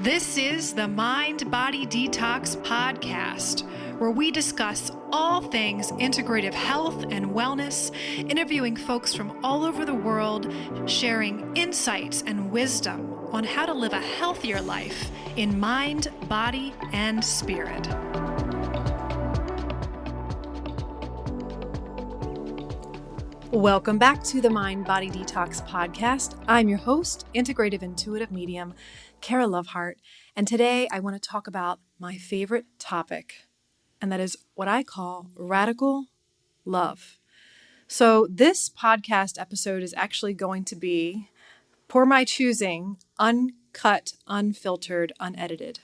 This is the Mind Body Detox Podcast, where we discuss all things integrative health and wellness, interviewing folks from all over the world, sharing insights and wisdom on how to live a healthier life in mind, body, and spirit. Welcome back to the Mind Body Detox Podcast. I'm your host, integrative intuitive medium, Kara Lovehart, and today I want to talk about my favorite topic, and that is what I call radical love. So this podcast episode is actually going to be, for my choosing, uncut, unfiltered, unedited.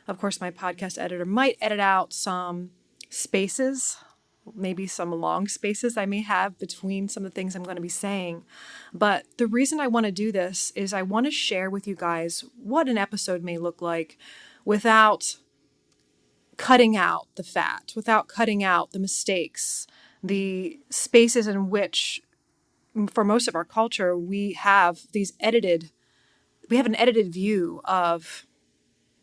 Of course, my podcast editor might edit out some spaces, maybe some long spaces I may have between some of the things I'm going to be saying. But the reason I want to do this is I want to share with you guys what an episode may look like without cutting out the fat, without cutting out the mistakes, the spaces in which, for most of our culture, we have an edited view of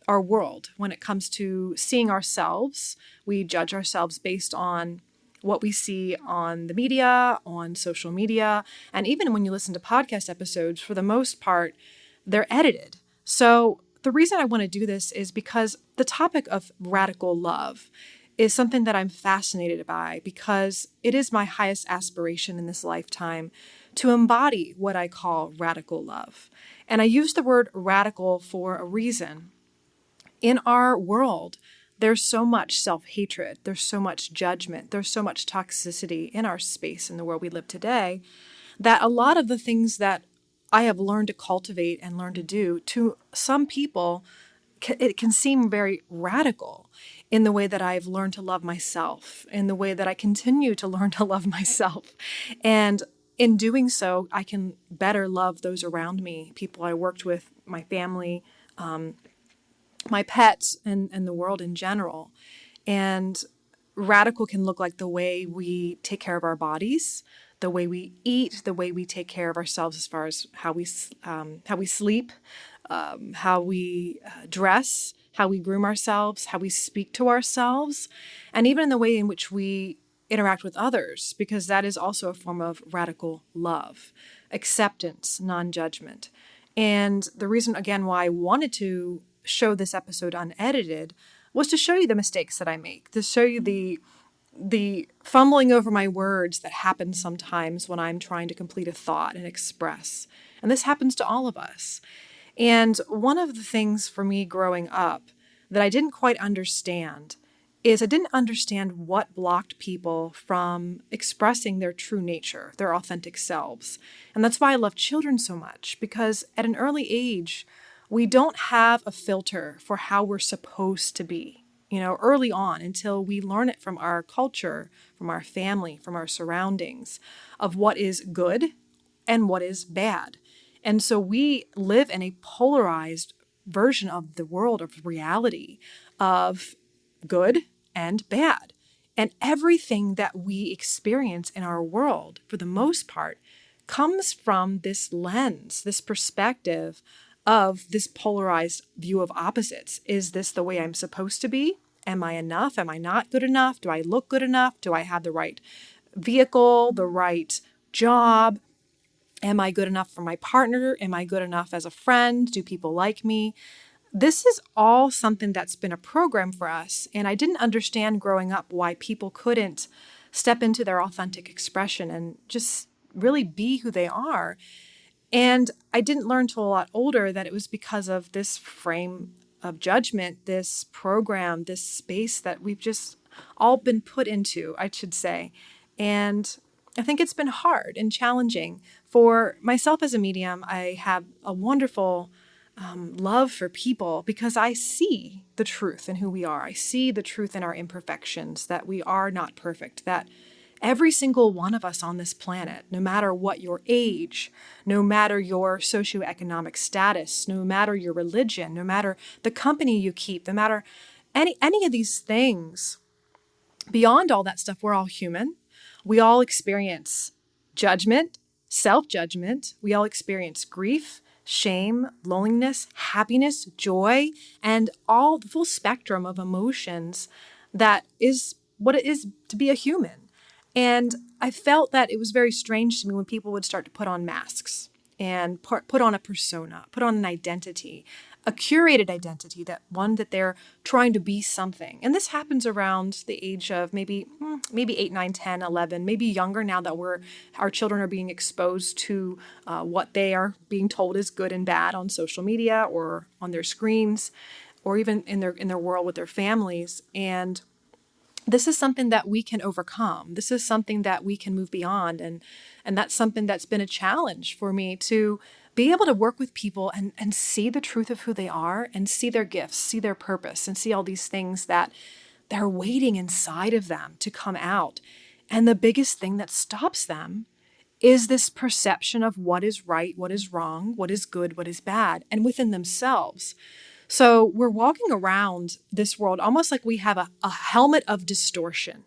our world when it comes to seeing ourselves. We judge ourselves based on what we see on the media, on social media, and even when you listen to podcast episodes, for the most part, they're edited. So the reason I want to do this is because the topic of radical love is something that I'm fascinated by, because it is my highest aspiration in this lifetime to embody what I call radical love. And I use the word radical for a reason. In our world, there's so much self-hatred, there's so much judgment, there's so much toxicity in our space in the world we live today, that a lot of the things that I have learned to cultivate and learn to do, to some people, it can seem very radical in the way that I've learned to love myself, in the way that I continue to learn to love myself. And in doing so, I can better love those around me, people I worked with, my family, my pets, and the world in general. And radical can look like the way we take care of our bodies, the way we eat, the way we take care of ourselves as far as how we sleep, how we dress, how we groom ourselves, how we speak to ourselves, and even in the way in which we interact with others, because that is also a form of radical love, acceptance, non-judgment. And the reason, again, why I wanted to show this episode unedited was to show you the mistakes that I make, to show you the fumbling over my words that happens sometimes when I'm trying to complete a thought and express. And this happens to all of us. And one of the things for me growing up that I didn't quite understand is I didn't understand what blocked people from expressing their true nature, their authentic selves. And that's why I love children so much, because at an early age, we don't have a filter for how we're supposed to be, early on, until we learn it from our culture, from our family, from our surroundings, of what is good and what is bad. And so we live in a polarized version of the world, of reality, of good and bad. And everything that we experience in our world, for the most part, comes from this lens, this perspective of this polarized view of opposites. Is this the way I'm supposed to be? Am I enough? Am I not good enough? Do I look good enough? Do I have the right vehicle, the right job? Am I good enough for my partner? Am I good enough as a friend? Do people like me? This is all something that's been a program for us. And I didn't understand growing up why people couldn't step into their authentic expression and just really be who they are. And I didn't learn till a lot older that it was because of this frame of judgment, this program, this space that we've just all been put into, I should say. And I think it's been hard and challenging. For myself as a medium, I have a wonderful love for people because I see the truth in who we are. I see the truth in our imperfections, that we are not perfect, that every single one of us on this planet, no matter what your age, no matter your socioeconomic status, no matter your religion, no matter the company you keep, no matter any of these things, beyond all that stuff, we're all human. We all experience judgment, self-judgment. We all experience grief, shame, loneliness, happiness, joy, and all the full spectrum of emotions that is what it is to be a human. And I felt that it was very strange to me when people would start to put on masks and put on a persona, put on an identity, a curated identity, that one that they're trying to be something. And this happens around the age of maybe 8, 9, 10, 11, maybe younger, now that our children are being exposed to what they are being told is good and bad on social media or on their screens, or even in their world with their families. And this is something that we can overcome. This is something that we can move beyond. And that's something that's been a challenge for me, to be able to work with people and see the truth of who they are, and see their gifts, see their purpose, and see all these things that they're waiting inside of them to come out. And the biggest thing that stops them is this perception of what is right, what is wrong, what is good, what is bad, and within themselves. So we're walking around this world almost like we have a helmet of distortion.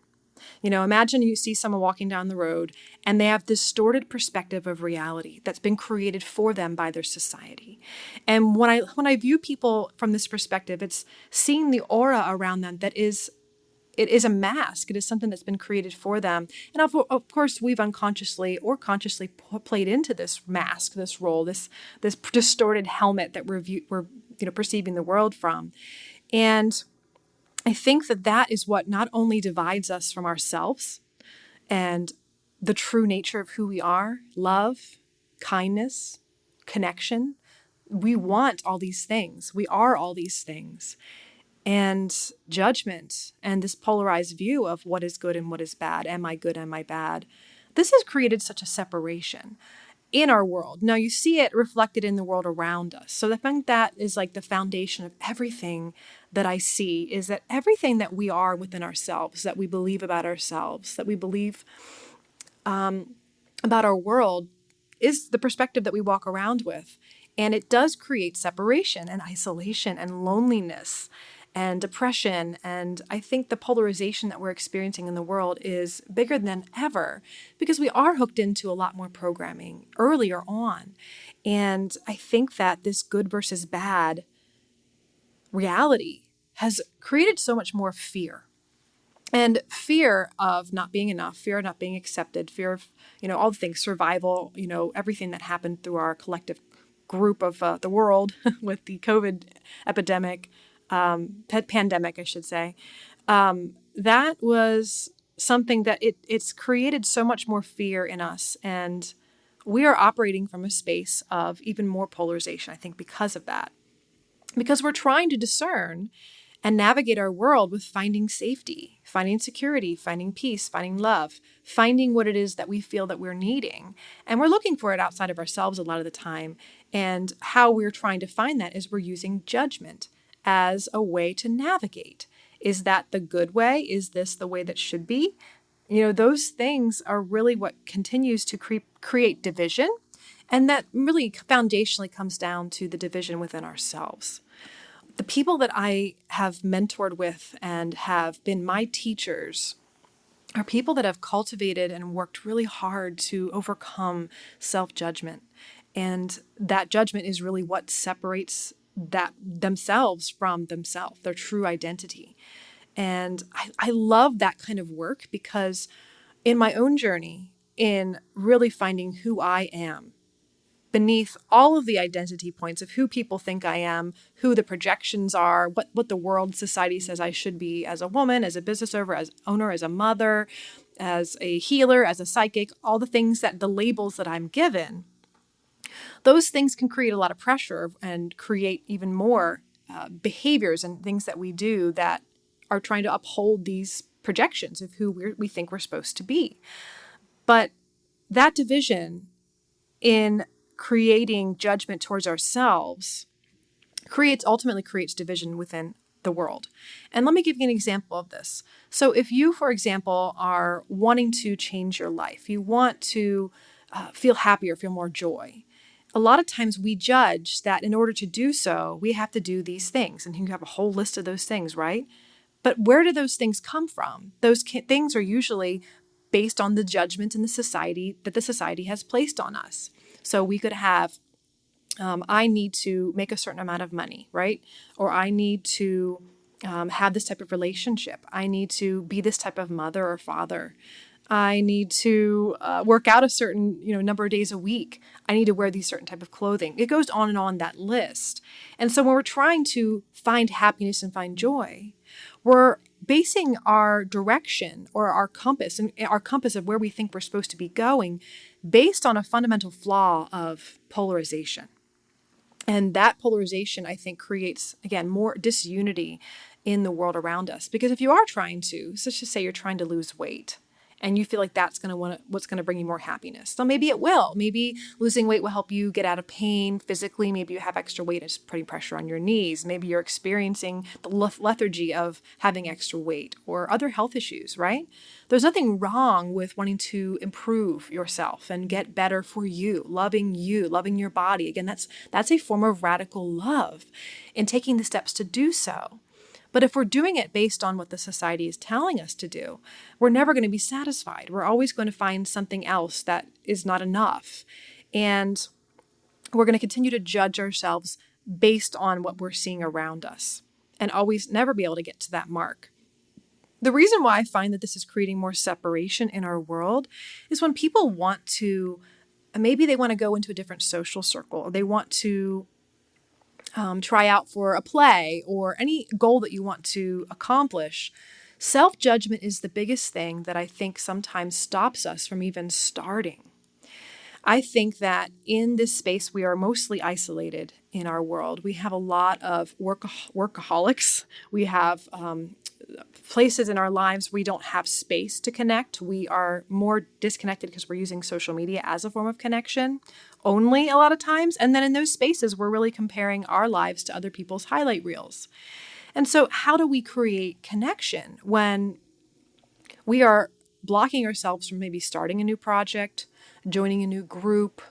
Imagine you see someone walking down the road and they have distorted perspective of reality that's been created for them by their society. And when I view people from this perspective, it's seeing the aura around them that it is a mask. It is something that's been created for them. And of course, we've unconsciously or consciously played into this mask, this role, this distorted helmet that we're perceiving the world from. And I think that is what not only divides us from ourselves and the true nature of who we are: love, kindness, connection. We want all these things. We are all these things. And judgment and this polarized view of what is good and what is bad. Am I good? Am I bad? This has created such a separation in our world. Now you see it reflected in the world around us. So I think that is like the foundation of everything that I see, is that everything that we are within ourselves, that we believe about ourselves, that we believe about our world, is the perspective that we walk around with. And it does create separation and isolation and loneliness and depression. And I think the polarization that we're experiencing in the world is bigger than ever, because we are hooked into a lot more programming earlier on. And I think that this good versus bad reality has created so much more fear. And fear of not being enough, fear of not being accepted, fear of, all the things, survival, everything that happened through our collective group of the world with the COVID epidemic, pandemic, I should say. That was something that it's created so much more fear in us. And we are operating from a space of even more polarization, I think, because of that. Because we're trying to discern and navigate our world with finding safety, finding security, finding peace, finding love, finding what it is that we feel that we're needing. And we're looking for it outside of ourselves a lot of the time. And how we're trying to find that is we're using judgment as a way to navigate. Is that the good way? Is this the way that should be? Those things are really what continues to create division. And that really foundationally comes down to the division within ourselves. The people that I have mentored with and have been my teachers are people that have cultivated and worked really hard to overcome self-judgment. And that judgment is really what separates that themselves from themselves, their true identity. And I love that kind of work, because in my own journey, in really finding who I am, beneath all of the identity points of who people think I am, who the projections are, what the world, society says I should be as a woman, as a business owner, as a mother, as a healer, as a psychic, all the things that the labels that I'm given, those things can create a lot of pressure and create even more behaviors and things that we do that are trying to uphold these projections of who we think we're supposed to be. But that division in creating judgment towards ourselves ultimately creates division within the world. And let me give you an example of this. So if you, for example, are wanting to change your life, you want to feel happier, feel more joy. A lot of times we judge that in order to do so, we have to do these things. And you have a whole list of those things, right? But where do those things come from? Those things are usually based on the judgment in the society that the society has placed on us. So we could have I need to make a certain amount of money, right? Or I need to have this type of relationship. I need to be this type of mother or father. I need to work out a certain, number of days a week. I need to wear these certain type of clothing. It goes on and on that list. And so when we're trying to find happiness and find joy, we're basing our direction or our compass and our compass of where we think we're supposed to be going based on a fundamental flaw of polarization. And that polarization, I think, creates, again, more disunity in the world around us. Because if you are trying to, so let's just say you're trying to lose weight and you feel like that's what's going to bring you more happiness. So maybe it will. Maybe losing weight will help you get out of pain physically. Maybe you have extra weight, it's putting pressure on your knees. Maybe you're experiencing the lethargy of having extra weight or other health issues, right? There's nothing wrong with wanting to improve yourself and get better for you, loving your body. Again, that's a form of radical love in taking the steps to do so. But if we're doing it based on what the society is telling us to do, we're never going to be satisfied. We're always going to find something else that is not enough. And we're going to continue to judge ourselves based on what we're seeing around us and always never be able to get to that mark. The reason why I find that this is creating more separation in our world is when people want to, maybe they want to go into a different social circle, or they want to try out for a play or any goal that you want to accomplish. Self-judgment is the biggest thing that I think sometimes stops us from even starting. I think that in this space, we are mostly isolated in our world. We have a lot of workaholics. We have places in our lives we don't have space to connect. We are more disconnected because we're using social media as a form of connection only a lot of times. And then in those spaces, we're really comparing our lives to other people's highlight reels. And so how do we create connection when we are blocking ourselves from maybe starting a new project, joining a new group,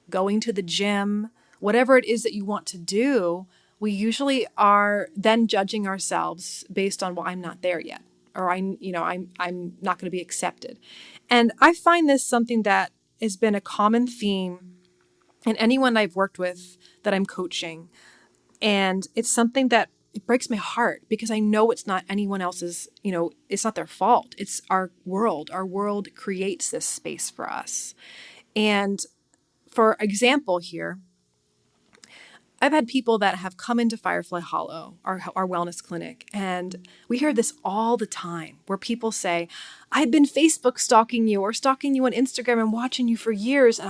going to the gym, whatever it is that you want to do? We usually are then judging ourselves based on, well, I'm not there yet, or I'm not going to be accepted. And I find this something that has been a common theme in anyone I've worked with that I'm coaching. And it's something that it breaks my heart because I know it's not anyone else's, it's not their fault. It's our world. Our world creates this space for us. And for example here, I've had people that have come into Firefly Hollow, our wellness clinic, and we hear this all the time where people say, I've been Facebook stalking you or stalking you on Instagram and watching you for years, and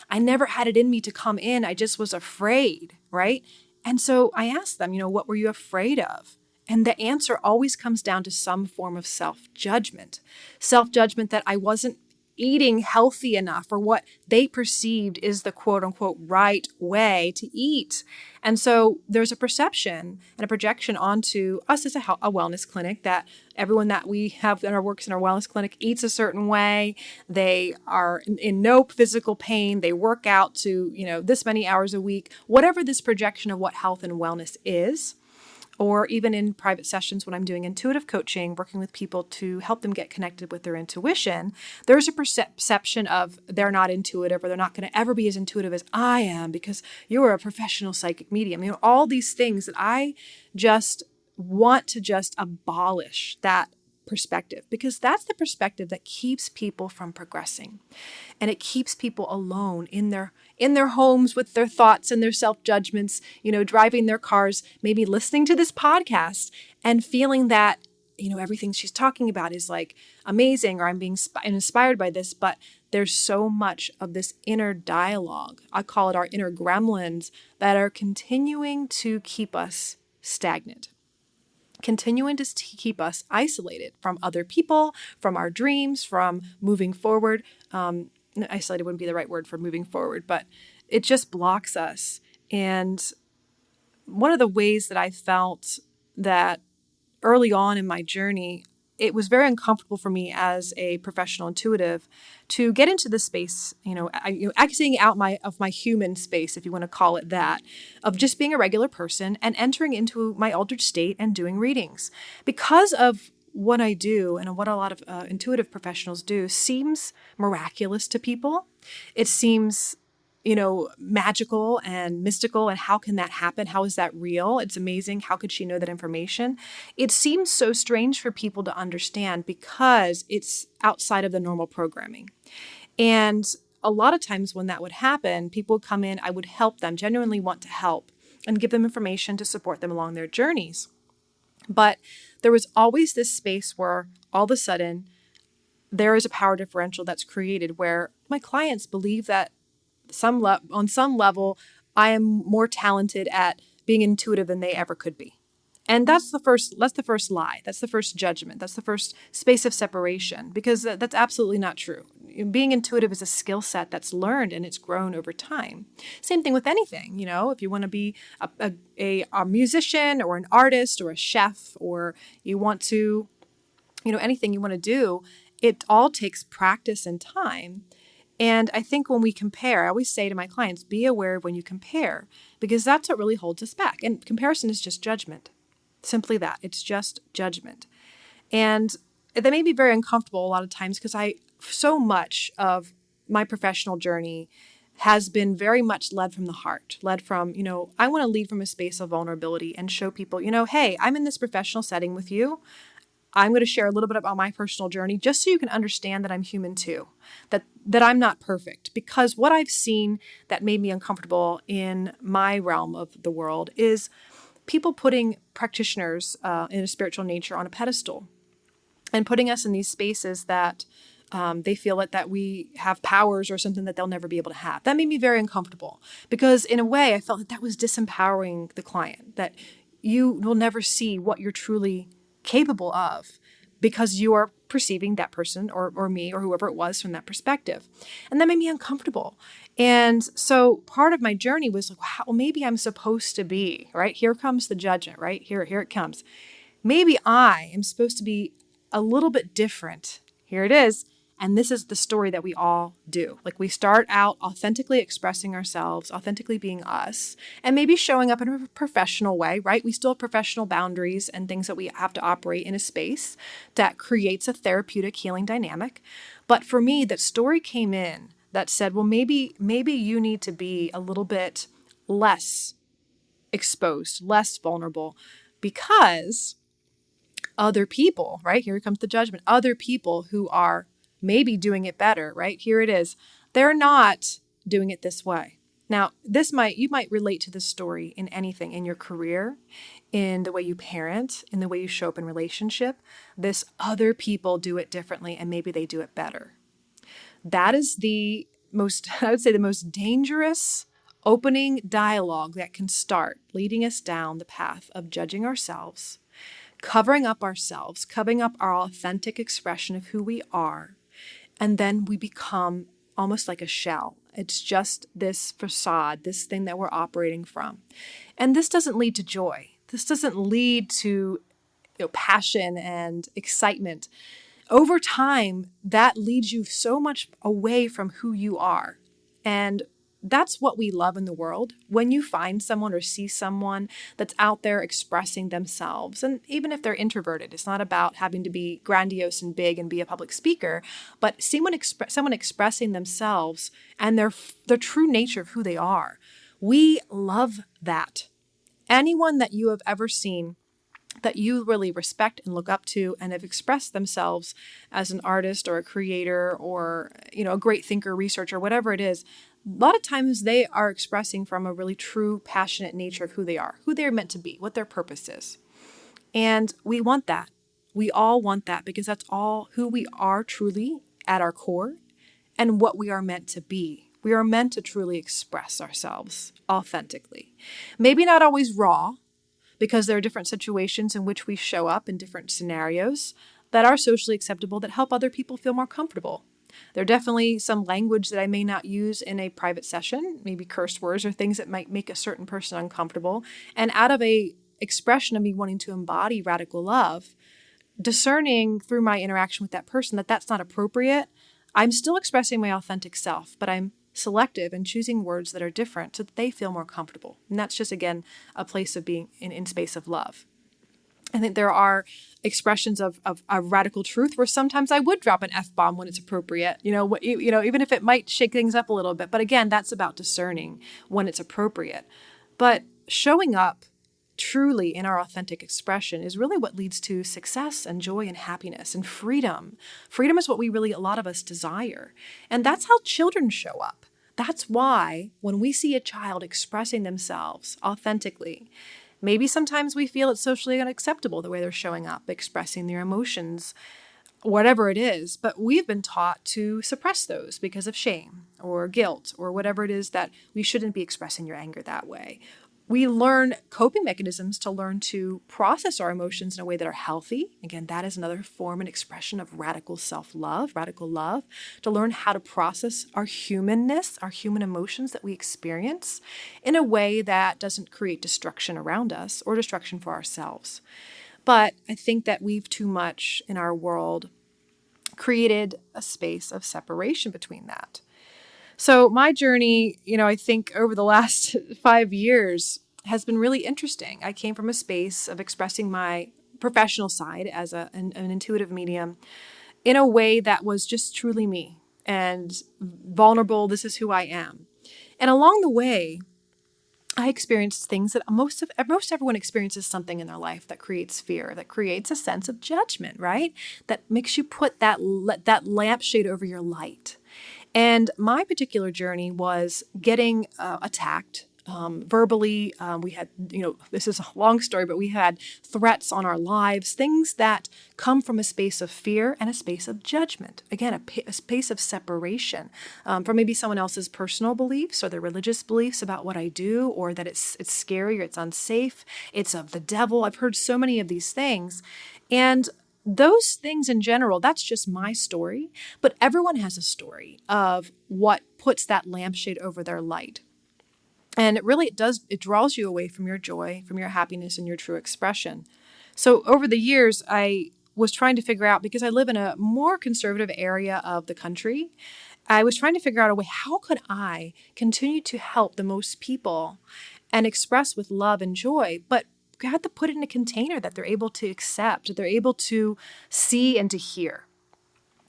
I never had it in me to come in. I just was afraid, right? And so I asked them, what were you afraid of? And the answer always comes down to some form of self-judgment that I wasn't eating healthy enough, or what they perceived is the quote unquote right way to eat. And so there's a perception and a projection onto us as a wellness clinic that everyone that we have in our works in our wellness clinic eats a certain way. They are in no physical pain. They work out to, this many hours a week, whatever this projection of what health and wellness is. Or even in private sessions when I'm doing intuitive coaching, working with people to help them get connected with their intuition, there's a perception of they're not intuitive, or they're not going to ever be as intuitive as I am because you're a professional psychic medium. All these things that I just want to just abolish that perspective, because that's the perspective that keeps people from progressing. And it keeps people alone in their homes with their thoughts and their self-judgments, driving their cars, maybe listening to this podcast and feeling that, everything she's talking about is like amazing, or I'm being inspired by this, but there's so much of this inner dialogue. I call it our inner gremlins that are continuing to keep us stagnant. Continuing to keep us isolated from other people, from our dreams, from moving forward. Isolated wouldn't be the right word for moving forward, but it just blocks us. And one of the ways that I felt that early on in my journey, it was very uncomfortable for me as a professional intuitive to get into the space, exiting out of my human space, if you want to call it that, of just being a regular person and entering into my altered state and doing readings. Because of what I do and what a lot of intuitive professionals do seems miraculous to people. It seems magical and mystical. And how can that happen? How is that real? It's amazing. How could she know that information? It seems so strange for people to understand because it's outside of the normal programming. And a lot of times when that would happen, people would come in, I would help them, genuinely want to help and give them information to support them along their journeys. But there was always this space where all of a sudden there is a power differential that's created where my clients believe that on some level, I am more talented at being intuitive than they ever could be. And that's the first lie. That's the first judgment. That's the first space of separation, because that's absolutely not true. Being intuitive is a skill set that's learned and it's grown over time. Same thing with anything, if you want to be a musician or an artist or a chef, or you want to, anything you want to do, it all takes practice and time. And I think when we compare, I always say to my clients, be aware of when you compare, because that's what really holds us back. And comparison is just judgment. Simply that. It's just judgment. And that may be very uncomfortable a lot of times because so much of my professional journey has been very much led from the heart, led from, I want to lead from a space of vulnerability and show people, hey, I'm in this professional setting with you. I'm going to share a little bit about my personal journey just so you can understand that I'm human too, that I'm not perfect. Because what I've seen that made me uncomfortable in my realm of the world is people putting practitioners in a spiritual nature on a pedestal and putting us in these spaces that they feel that we have powers or something that they'll never be able to have. That made me very uncomfortable because in a way I felt that was disempowering the client, that you will never see what you're truly capable of because you are perceiving that person or me or whoever it was from that perspective. And that made me uncomfortable. And so part of my journey was like, wow, maybe I'm supposed to be, right? Here comes the judgment, right? Here it comes. Maybe I am supposed to be a little bit different. Here it is. And this is the story that we all do. Like we start out authentically expressing ourselves, authentically being us, and maybe showing up in a professional way, right? We still have professional boundaries and things that we have to operate in a space that creates a therapeutic healing dynamic. But for me, that story came in that said, well, maybe you need to be a little bit less exposed, less vulnerable, because other people, right? Here comes the judgment. Other people who are maybe doing it better, right? Here it is. They're not doing it this way. Now, you might relate to this story in anything, in your career, in the way you parent, in the way you show up in relationship. This other people do it differently and maybe they do it better. That is I would say the most dangerous opening dialogue that can start leading us down the path of judging ourselves, covering up ourselves, covering up our authentic expression of who we are. And then we become almost like a shell. It's just this facade, this thing that we're operating from. And this doesn't lead to joy. This doesn't lead to passion and excitement. Over time, that leads you so much away from who you are. And that's what we love in the world. When you find someone or see someone that's out there expressing themselves, and even if they're introverted, it's not about having to be grandiose and big and be a public speaker, but someone expressing themselves and their true nature of who they are. We love that. Anyone that you have ever seen that you really respect and look up to and have expressed themselves as an artist or a creator or, a great thinker, researcher, whatever it is, a lot of times they are expressing from a really true, passionate nature of who they are, who they're meant to be, what their purpose is. And we want that. We all want that because that's all who we are truly at our core and what we are meant to be. We are meant to truly express ourselves authentically. Maybe not always raw, because there are different situations in which we show up in different scenarios that are socially acceptable that help other people feel more comfortable. There are definitely some language that I may not use in a private session, maybe curse words or things that might make a certain person uncomfortable. And out of a expression of me wanting to embody radical love, discerning through my interaction with that person that that's not appropriate, I'm still expressing my authentic self, but I'm selective and choosing words that are different so that they feel more comfortable. And that's just, again, a place of being in space of love. I think there are expressions of radical truth where sometimes I would drop an F-bomb when it's appropriate, even if it might shake things up a little bit. But again, that's about discerning when it's appropriate. But showing up truly in our authentic expression is really what leads to success and joy and happiness and freedom. Freedom is what a lot of us desire. And that's how children show up. That's why when we see a child expressing themselves authentically, maybe sometimes we feel it's socially unacceptable the way they're showing up, expressing their emotions, whatever it is, but we've been taught to suppress those because of shame or guilt or whatever it is that we shouldn't be expressing your anger that way. We learn coping mechanisms to learn to process our emotions in a way that are healthy. Again, that is another form and expression of radical self-love, radical love, to learn how to process our humanness, our human emotions that we experience in a way that doesn't create destruction around us or destruction for ourselves. But I think that we've too much in our world created a space of separation between that. So my journey, I think over the last 5 years has been really interesting. I came from a space of expressing my professional side as an intuitive medium in a way that was just truly me and vulnerable. This is who I am. And along the way, I experienced things that most everyone experiences something in their life that creates fear, that creates a sense of judgment, right? That makes you put that lampshade over your light. And my particular journey was getting attacked verbally. We had, this is a long story, but we had threats on our lives, things that come from a space of fear and a space of judgment. Again, a space of separation from maybe someone else's personal beliefs or their religious beliefs about what I do, or that it's scary or it's unsafe. It's of the devil. I've heard so many of these things. And those things in general, that's just my story, but everyone has a story of what puts that lampshade over their light. And it draws you away from your joy, from your happiness and your true expression. So over the years, I was trying to figure out, because I live in a more conservative area of the country, I was trying to figure out a way, how could I continue to help the most people and express with love and joy, but had to put it in a container that they're able to accept, that they're able to see and to hear.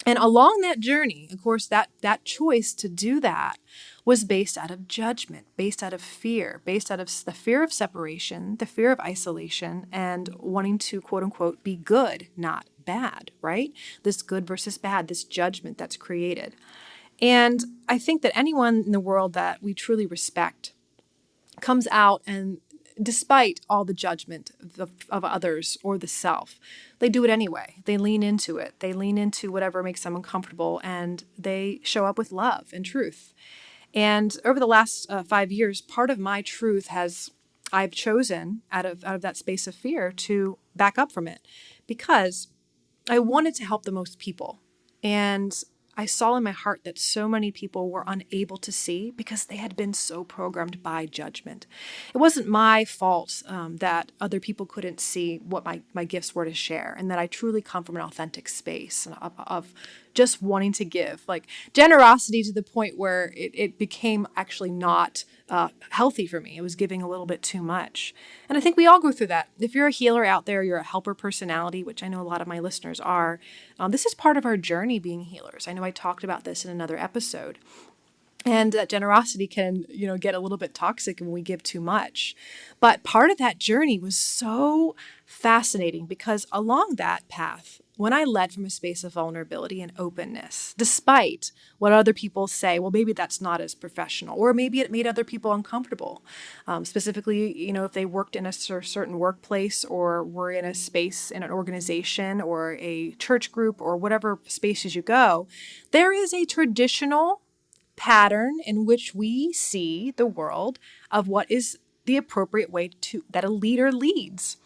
And along that journey, of course, that choice to do that was based out of judgment, based out of fear, based out of the fear of separation, the fear of isolation, and wanting to, quote unquote, be good, not bad, right? This good versus bad, this judgment that's created. And I think that anyone in the world that we truly respect comes out, and despite all the judgment of others or the self, they do it anyway. They lean into it. They lean into whatever makes them uncomfortable, and they show up with love and truth. And over the last 5 years, part of my truth I've chosen out of that space of fear to back up from it, because I wanted to help the most people. And I saw in my heart that so many people were unable to see because they had been so programmed by judgment. It wasn't my fault that other people couldn't see what my gifts were to share, and that I truly come from an authentic space of just wanting to give, like generosity to the point where it became actually not healthy for me. It was giving a little bit too much. And I think we all go through that. If you're a healer out there, you're a helper personality, which I know a lot of my listeners are, this is part of our journey being healers. I know I talked about this in another episode. And that generosity can, get a little bit toxic when we give too much. But part of that journey was so fascinating, because along that path, when I led from a space of vulnerability and openness, despite what other people say, well, maybe that's not as professional, or maybe it made other people uncomfortable. Specifically, if they worked in a certain workplace, or were in a space in an organization or a church group or whatever spaces you go, there is a traditional pattern in which we see the world of what is the appropriate way that a leader leads.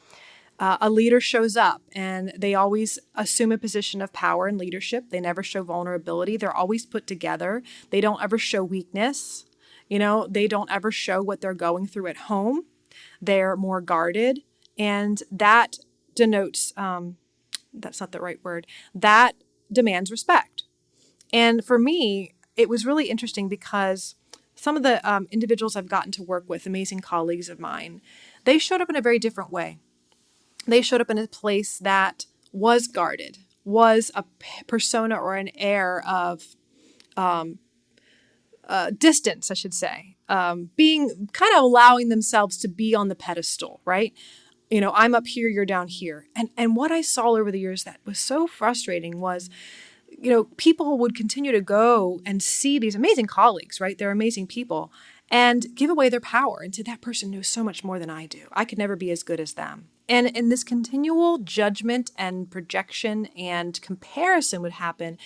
A leader shows up and they always assume a position of power and leadership. They never show vulnerability. They're always put together. They don't ever show weakness. They don't ever show what they're going through at home. They're more guarded. And that denotes, that's not the right word, that demands respect. And for me, it was really interesting because some of the individuals I've gotten to work with, amazing colleagues of mine, they showed up in a very different way. they showed up in a place that was guarded, was a persona or an air of distance, I should say, being kind of allowing themselves to be on the pedestal, right? I'm up here, you're down here. And what I saw over the years that was so frustrating was, people would continue to go and see these amazing colleagues, right? They're amazing people, and give away their power. And to that person knows so much more than I do. I could never be as good as them. And in this continual judgment and projection and comparison would happen.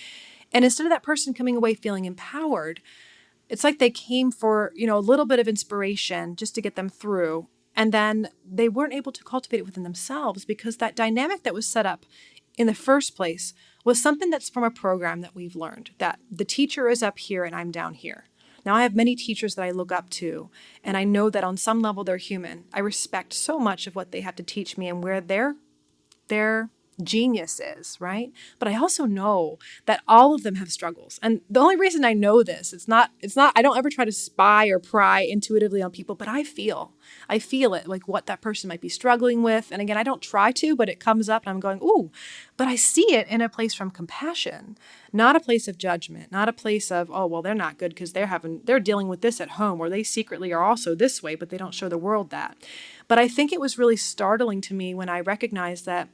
And instead of that person coming away feeling empowered, it's like they came for, a little bit of inspiration just to get them through. And then they weren't able to cultivate it within themselves because that dynamic that was set up in the first place was something that's from a program that we've learned, that the teacher is up here and I'm down here. Now, I have many teachers that I look up to, and I know that on some level they're human. I respect so much of what they have to teach me and where their genius is, right? But I also know that all of them have struggles. And the only reason I know this, it's not, I don't ever try to spy or pry intuitively on people, but I feel it, like what that person might be struggling with. And again, I don't try to, but it comes up and I'm going, ooh, but I see it in a place from compassion, not a place of judgment, not a place of, oh, well, they're not good because they're dealing with this at home, or they secretly are also this way, but they don't show the world that. But I think it was really startling to me when I recognized that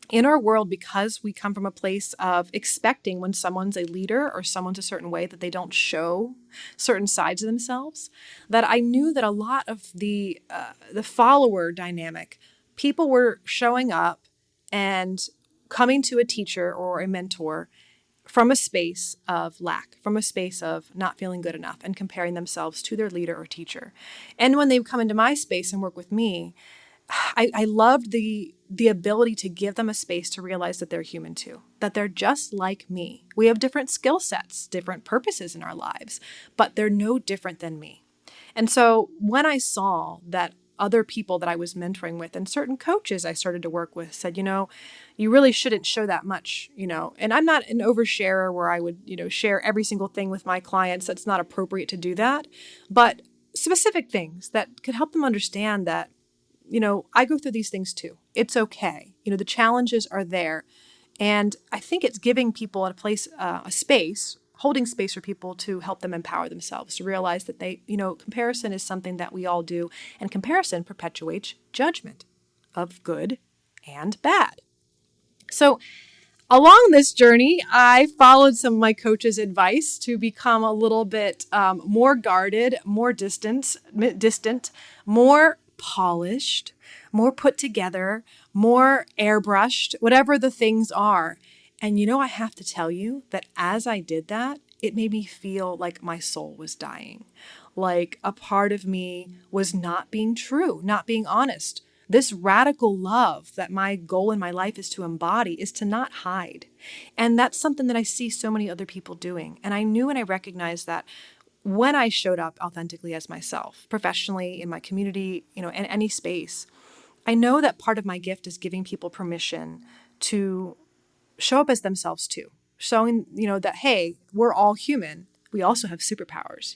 in our world, because we come from a place of expecting when someone's a leader or someone's a certain way that they don't show certain sides of themselves, that I knew that a lot of the follower dynamic, people were showing up and coming to a teacher or a mentor from a space of lack, from a space of not feeling good enough and comparing themselves to their leader or teacher. And when they come into my space and work with me, I loved the ability to give them a space to realize that they're human too, that they're just like me. We have different skill sets, different purposes in our lives, but they're no different than me. And so when I saw that other people that I was mentoring with and certain coaches I started to work with said, you really shouldn't show that much, and I'm not an oversharer where I would, share every single thing with my clients. That's not appropriate to do that, but specific things that could help them understand that I go through these things too. It's okay. The challenges are there. And I think it's giving people a place, a space, holding space for people to help them empower themselves, to realize that comparison is something that we all do. And comparison perpetuates judgment of good and bad. So along this journey, I followed some of my coach's advice to become a little bit more guarded, more distant, more polished, more put together, more airbrushed, whatever the things are. And I have to tell you that as I did that, it made me feel like my soul was dying. Like a part of me was not being true, not being honest. This radical love that my goal in my life is to embody is to not hide. And that's something that I see so many other people doing. And I knew and I recognized that when I showed up authentically as myself, professionally, in my community, in any space, I know that part of my gift is giving people permission to show up as themselves too. Showing, that, hey, we're all human. We also have superpowers,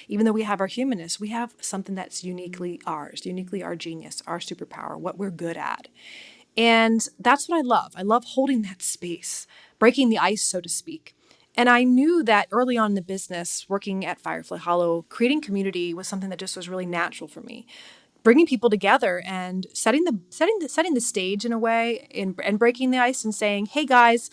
even though we have our humanness, we have something that's uniquely ours, uniquely our genius, our superpower, what we're good at. And that's what I love. I love holding that space, breaking the ice, so to speak. And I knew that early on in the business, working at Firefly Hollow, creating community was something that just was really natural for me. Bringing people together and setting the stage in a way, and breaking the ice and saying, "Hey guys,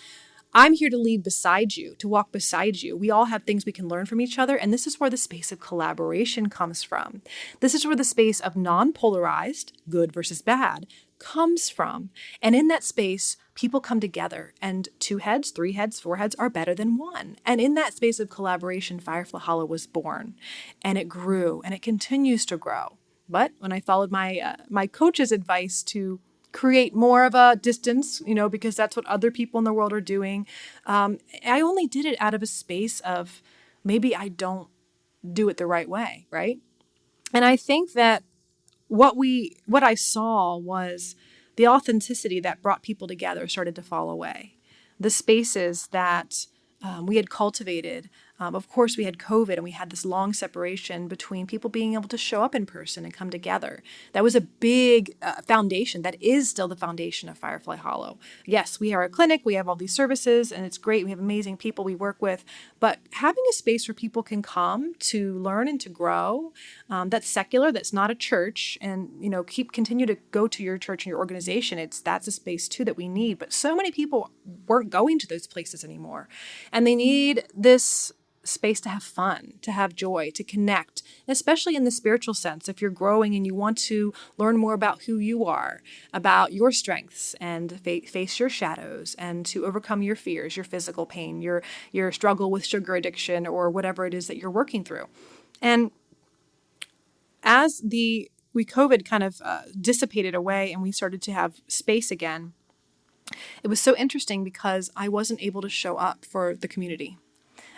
I'm here to lead beside you, to walk beside you. We all have things we can learn from each other, and this is where the space of collaboration comes from. This is where the space of non-polarized, good versus bad, comes from. And in that space, people come together, and 2 heads, 3 heads, 4 heads are better than one. And in that space of collaboration, Firefly Hollow was born, and it grew, and it continues to grow. But when I followed my coach's advice to create more of a distance, because that's what other people in the world are doing, I only did it out of a space of maybe I don't do it the right way, right? And I think that what I saw was the authenticity that brought people together started to fall away. The spaces that we had cultivated Of course, we had COVID and we had this long separation between people being able to show up in person and come together. That was a big foundation. That is still the foundation of Firefly Hollow. Yes, we are a clinic. We have all these services and it's great. We have amazing people we work with. But having a space where people can come to learn and to grow, that's secular, that's not a church, and continue to go to your church and your organization. That's a space too that we need. But so many people weren't going to those places anymore. And they need this space to have fun, to have joy, to connect, especially in the spiritual sense. If you're growing and you want to learn more about who you are, about your strengths and face your shadows and to overcome your fears, your physical pain, your struggle with sugar addiction or whatever it is that you're working through. And as COVID kind of dissipated away and we started to have space again, it was so interesting because I wasn't able to show up for the community.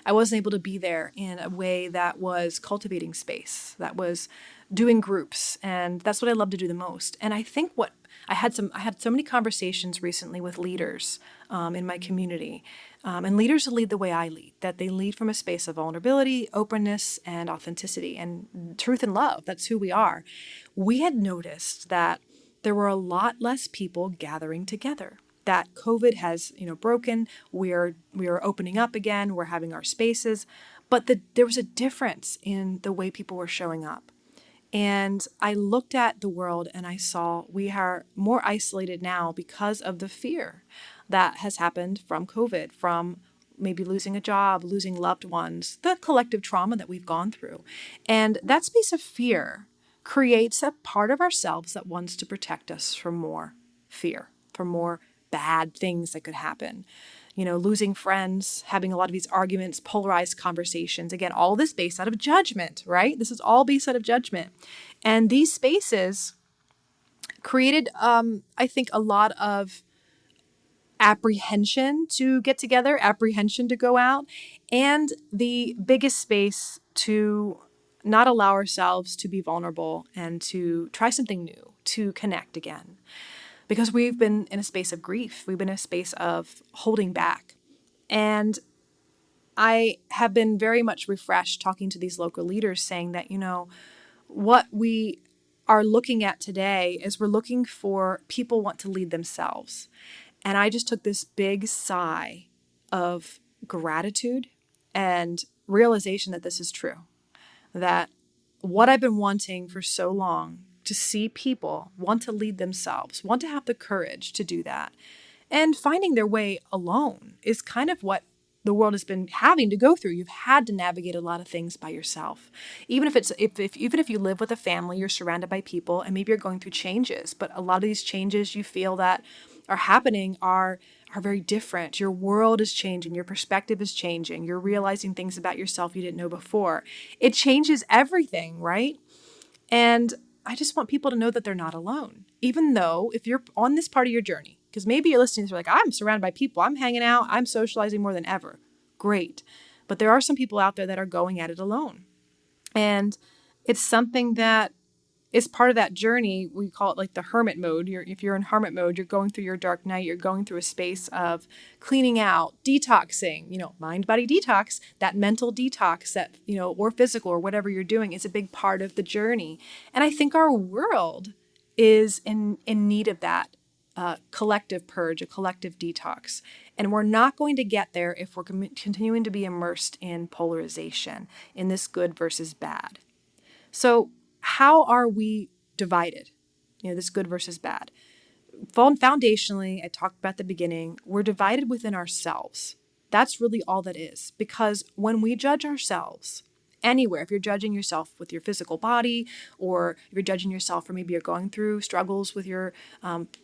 I wasn't able to be there in a way that was cultivating space, that was doing groups. And that's what I love to do the most. And I think I had so many conversations recently with leaders in my community, and leaders that lead the way I lead, that they lead from a space of vulnerability, openness, and authenticity, and truth and love. That's who we are. We had noticed that there were a lot less people gathering together. That COVID has, broken. We are opening up again. We're having our spaces, but there was a difference in the way people were showing up. And I looked at the world and I saw we are more isolated now because of the fear that has happened from COVID, from maybe losing a job, losing loved ones, the collective trauma that we've gone through. And that space of fear creates a part of ourselves that wants to protect us from more fear, from more bad things that could happen. Losing friends, having a lot of these arguments, polarized conversations. Again, all this based out of judgment, right? This is all based out of judgment. And these spaces created, I think, a lot of apprehension to get together, apprehension to go out, and the biggest space to not allow ourselves to be vulnerable and to try something new, to connect again. Because we've been in a space of grief. We've been in a space of holding back. And I have been very much refreshed talking to these local leaders saying that, what we are looking at today is we're looking for people want to lead themselves. And I just took this big sigh of gratitude and realization that this is true. That what I've been wanting for so long, to see people want to lead themselves, want to have the courage to do that. And finding their way alone is kind of what the world has been having to go through. You've had to navigate a lot of things by yourself. Even if you live with a family, you're surrounded by people and maybe you're going through changes, but a lot of these changes you feel that are happening are very different. Your world is changing. Your perspective is changing. You're realizing things about yourself you didn't know before. It changes everything, right? And I just want people to know that they're not alone, even though if you're on this part of your journey, because maybe you're listening to this, you're like, I'm surrounded by people, I'm hanging out, I'm socializing more than ever. Great. But there are some people out there that are going at it alone. And it's something that is part of that journey. We call it like the hermit mode. If you're in hermit mode, you're going through your dark night, you're going through a space of cleaning out, detoxing, mind, body detox, that mental detox that, or physical or whatever you're doing is a big part of the journey. And I think our world is in need of that collective purge, a collective detox. And we're not going to get there if we're continuing to be immersed in polarization, in this good versus bad. So how are we divided? This good versus bad. Foundationally, I talked about at the beginning, we're divided within ourselves. That's really all that is. Because when we judge ourselves, anywhere, if you're judging yourself with your physical body, or if you're judging yourself, or maybe you're going through struggles with your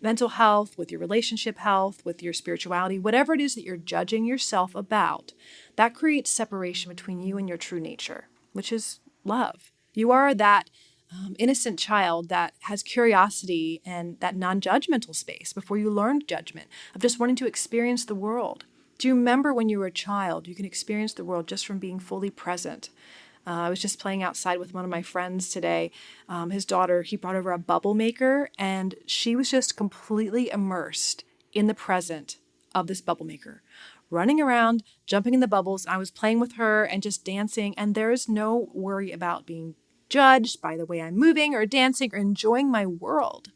mental health, with your relationship health, with your spirituality, whatever it is that you're judging yourself about, that creates separation between you and your true nature, which is love. You are that innocent child that has curiosity and that non-judgmental space before you learned judgment of just wanting to experience the world. Do you remember when you were a child, you can experience the world just from being fully present? I was just playing outside with one of my friends today. His daughter, he brought over a bubble maker and she was just completely immersed in the present of this bubble maker. running around, jumping in the bubbles. I was playing with her and just dancing. And there is no worry about being judged by the way I'm moving or dancing or enjoying my world.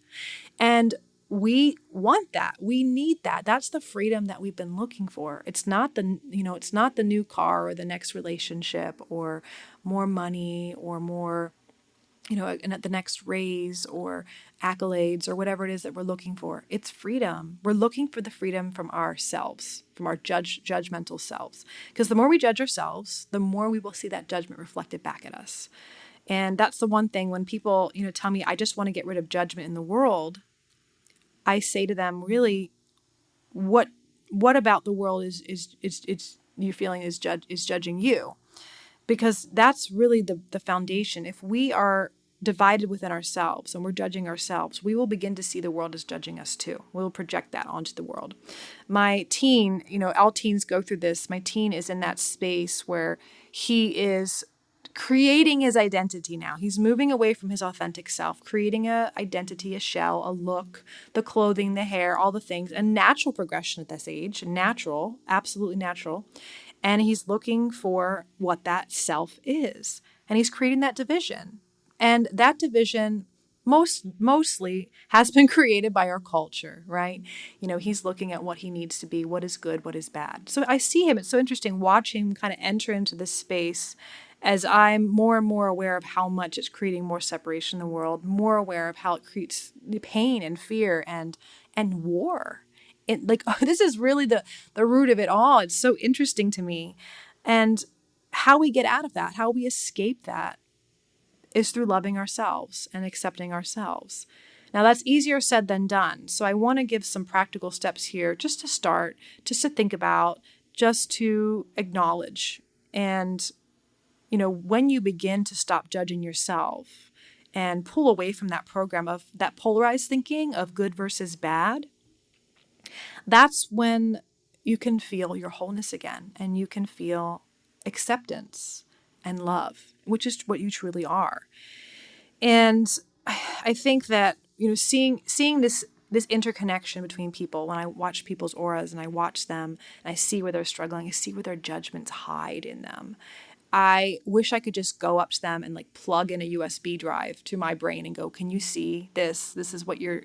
And we want that. We need that. That's the freedom that we've been looking for. It's not it's not the new car or the next relationship or more money or more, the next raise or accolades or whatever it is that we're looking for. It's freedom. We're looking for the freedom from ourselves, from our judgmental selves. Because the more we judge ourselves, the more we will see that judgment reflected back at us. And that's the one thing when people, tell me, I just want to get rid of judgment in the world, I say to them, really, what about the world is you feeling is judging you? Because that's really the foundation. If we are divided within ourselves and we're judging ourselves, we will begin to see the world as judging us too. We will project that onto the world. My teen, all teens go through this. My teen is in that space where he is creating his identity now. He's moving away from his authentic self, creating a identity, a shell, a look, the clothing, the hair, all the things, a natural progression at this age, natural, absolutely natural. And he's looking for what that self is. And he's creating that division. And that division mostly has been created by our culture, right? He's looking at what he needs to be, what is good, what is bad. So I see him. It's so interesting watching him kind of enter into this space as I'm more and more aware of how much it's creating more separation in the world, more aware of how it creates pain and fear and war. This is really the root of it all. It's so interesting to me. And how we get out of that, how we escape that, is through loving ourselves and accepting ourselves. Now, that's easier said than done. So I want to give some practical steps here just to start, just to think about, just to acknowledge. And, when you begin to stop judging yourself and pull away from that program of that polarized thinking of good versus bad, that's when you can feel your wholeness again and you can feel acceptance and love, which is what you truly are. And I think that, seeing this interconnection between people, when I watch people's auras and I watch them and I see where they're struggling, I see where their judgments hide in them. I wish I could just go up to them and plug in a USB drive to my brain and go, can you see this? This is what you're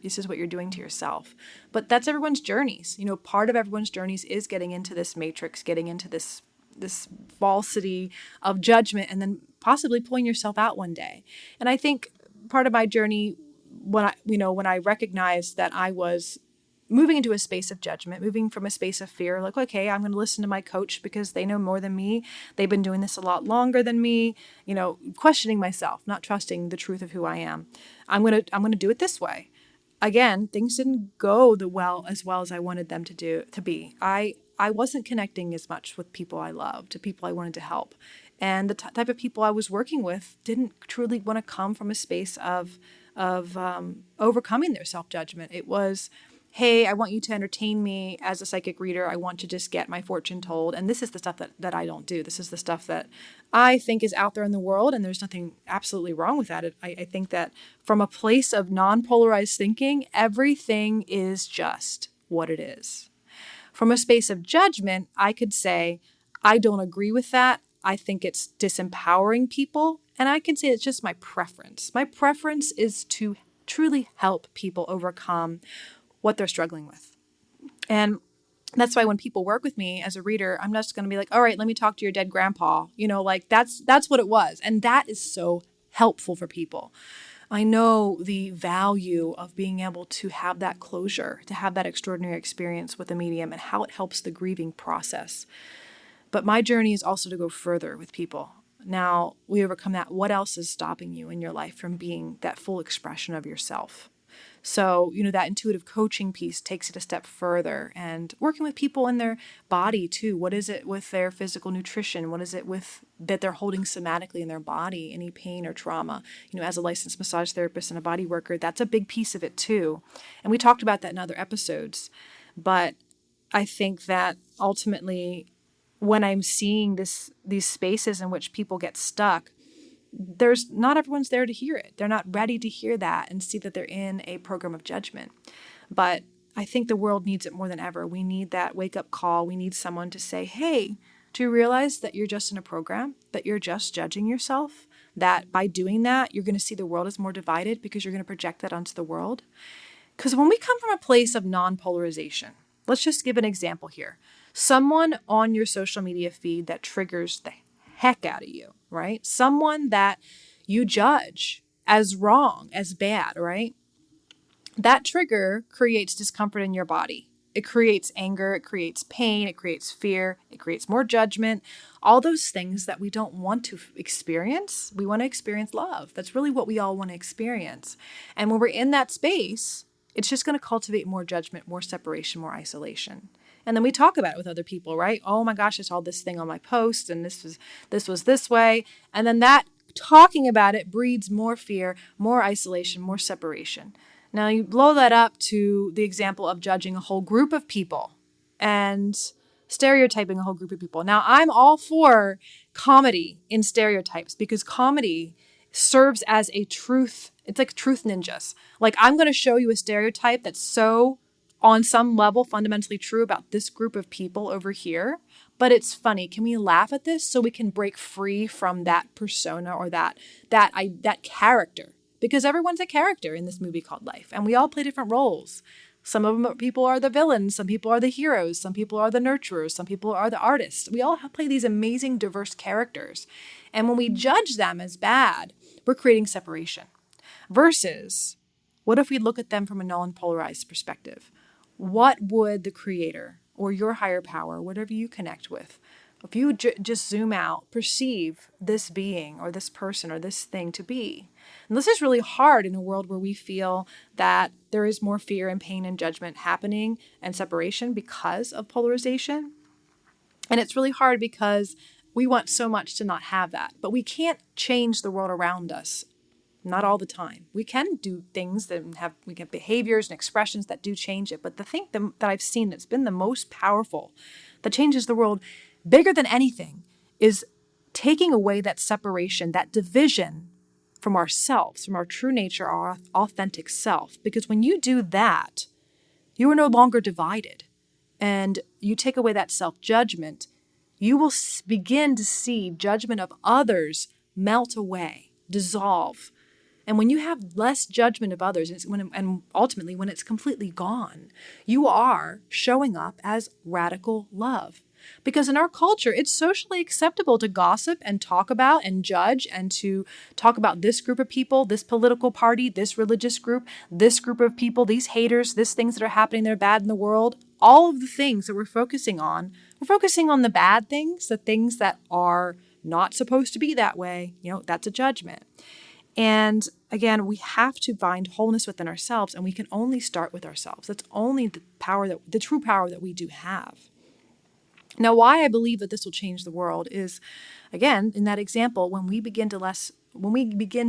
doing to yourself. But that's everyone's journeys. Part of everyone's journeys is getting into this matrix, getting into this falsity of judgment and then possibly pulling yourself out one day. And I think part of my journey when I recognized that I was moving into a space of judgment, moving from a space of fear, okay, I'm going to listen to my coach because they know more than me. They've been doing this a lot longer than me, questioning myself, not trusting the truth of who I am. I'm going to do it this way. Again, things didn't go as well as I wanted them to be. I wasn't connecting as much with people I loved, to people I wanted to help. And the type of people I was working with didn't truly want to come from a space of overcoming their self-judgment. It was, hey, I want you to entertain me as a psychic reader. I want to just get my fortune told. And this is the stuff that I don't do. This is the stuff that I think is out there in the world. And there's nothing absolutely wrong with that. I think that from a place of non-polarized thinking, everything is just what it is. From a space of judgment, I could say, I don't agree with that. I think it's disempowering people. And I can say it's just my preference. My preference is to truly help people overcome what they're struggling with. And that's why when people work with me as a reader, I'm not just going to be like, all right, let me talk to your dead grandpa. That's what it was. And that is so helpful for people. I know the value of being able to have that closure, to have that extraordinary experience with a medium and how it helps the grieving process. But my journey is also to go further with people. Now we overcome that. What else is stopping you in your life from being that full expression of yourself? So, that intuitive coaching piece takes it a step further and working with people in their body too. What is it with their physical nutrition? What is it with that they're holding somatically in their body, any pain or trauma? As a licensed massage therapist and a body worker, that's a big piece of it too. And we talked about that in other episodes. But I think that ultimately when I'm seeing these spaces in which people get stuck, there's not everyone's there to hear it. They're not ready to hear that and see that they're in a program of judgment. But I think the world needs it more than ever. We need that wake-up call. We need someone to say, hey, do you realize that you're just in a program, that you're just judging yourself, that by doing that, you're going to see the world as more divided because you're going to project that onto the world? Because when we come from a place of non-polarization, let's just give an example here. Someone on your social media feed that triggers the heck out of you, right? Someone that you judge as wrong, as bad, right? That trigger creates discomfort in your body. It creates anger, it creates pain, it creates fear, it creates more judgment, all those things that we don't want to experience. We want to experience love. That's really what we all want to experience. And when we're in that space, it's just going to cultivate more judgment, more separation, more isolation. And then we talk about it with other people, right? Oh my gosh, I saw this thing on my post and this was this way. And then that talking about it breeds more fear, more isolation, more separation. Now you blow that up to the example of judging a whole group of people and stereotyping a whole group of people. Now I'm all for comedy in stereotypes because comedy serves as a truth. It's like truth ninjas. Like I'm going to show you a stereotype that's so on some level fundamentally true about this group of people over here, but it's funny. Can we laugh at this so we can break free from that persona or that character? Because everyone's a character in this movie called life, and we all play different roles. Some of them people are the villains, some people are the heroes, some people are the nurturers, some people are the artists. We all play these amazing, diverse characters. And when we judge them as bad, we're creating separation. Versus, what if we look at them from a non-polarized perspective? What would the creator or your higher power, whatever you connect with, if you just zoom out, perceive this being or this person or this thing to be? And this is really hard in a world where we feel that there is more fear and pain and judgment happening and separation because of polarization. And it's really hard because we want so much to not have that. But we can't change the world around us. Not all the time. We can do things that we have behaviors and expressions that do change it. But the thing that I've seen that's been the most powerful, that changes the world bigger than anything, is taking away that separation, that division from ourselves, from our true nature, our authentic self. Because when you do that, you are no longer divided. And you take away that self-judgment, you will begin to see judgment of others melt away, dissolve. And when you have less judgment of others, and ultimately when it's completely gone, you are showing up as radical love. Because in our culture, it's socially acceptable to gossip and talk about and judge and to talk about this group of people, this political party, this religious group, this group of people, these haters, these things that are happening that are bad in the world. All of the things that we're focusing on the bad things, the things that are not supposed to be that way. That's a judgment. And again, we have to find wholeness within ourselves, and we can only start with ourselves. That's only the true power that we do have. Now, why I believe that this will change the world is, again, in that example, when we begin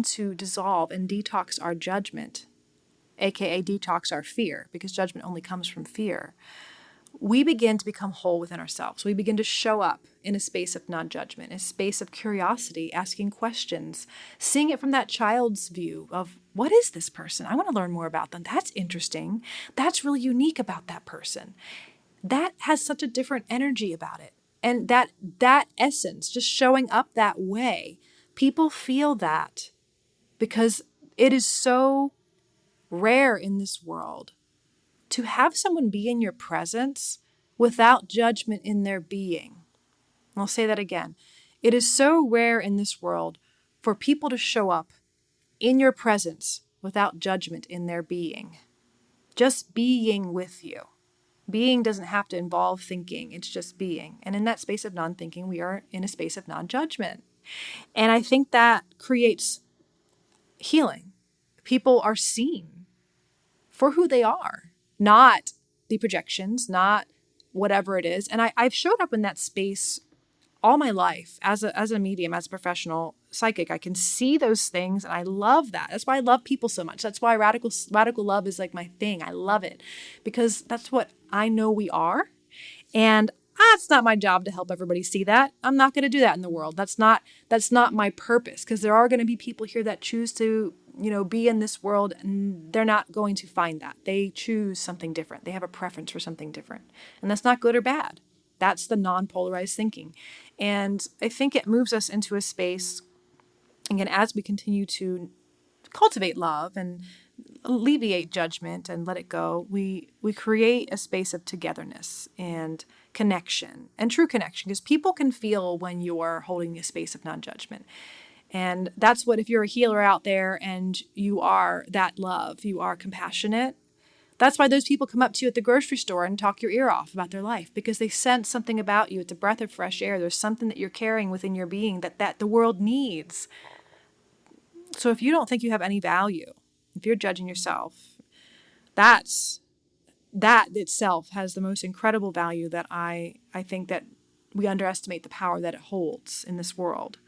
to dissolve and detox our judgment, aka detox our fear, because judgment only comes from fear, we begin to become whole within ourselves. We begin to show up in a space of non-judgment, a space of curiosity, asking questions, seeing it from that child's view of, what is this person? I want to learn more about them. That's interesting. That's really unique about that person. That has such a different energy about it. And that essence, just showing up that way, people feel that because it is so rare in this world to have someone be in your presence without judgment in their being. I'll say that again. It is so rare in this world for people to show up in your presence without judgment in their being. Just being with you. Being doesn't have to involve thinking. It's just being. And in that space of non-thinking, we are in a space of non-judgment. And I think that creates healing. People are seen for who they are. Not the projections, not whatever it is. And I've showed up in that space all my life as a medium, as a professional psychic. I can see those things, and I love that. That's why I love people so much. That's why radical love is like my thing. I love it because that's what I know we are. And it's not my job to help everybody see that. I'm not going to do that in the world. That's not my purpose, because there are going to be people here that choose to be in this world, and they're not going to find that. They choose something different. They have a preference for something different. And that's not good or bad. That's the non-polarized thinking. And I think it moves us into a space, again, as we continue to cultivate love and alleviate judgment and let it go, we create a space of togetherness and connection and true connection, because people can feel when you're holding a space of non-judgment. And that's what, if you're a healer out there and you are that love, you are compassionate, that's why those people come up to you at the grocery store and talk your ear off about their life, because they sense something about you. It's a breath of fresh air. There's something that you're carrying within your being that the world needs. So if you don't think you have any value, if you're judging yourself, that itself has the most incredible value that I think that we underestimate the power that it holds in this world.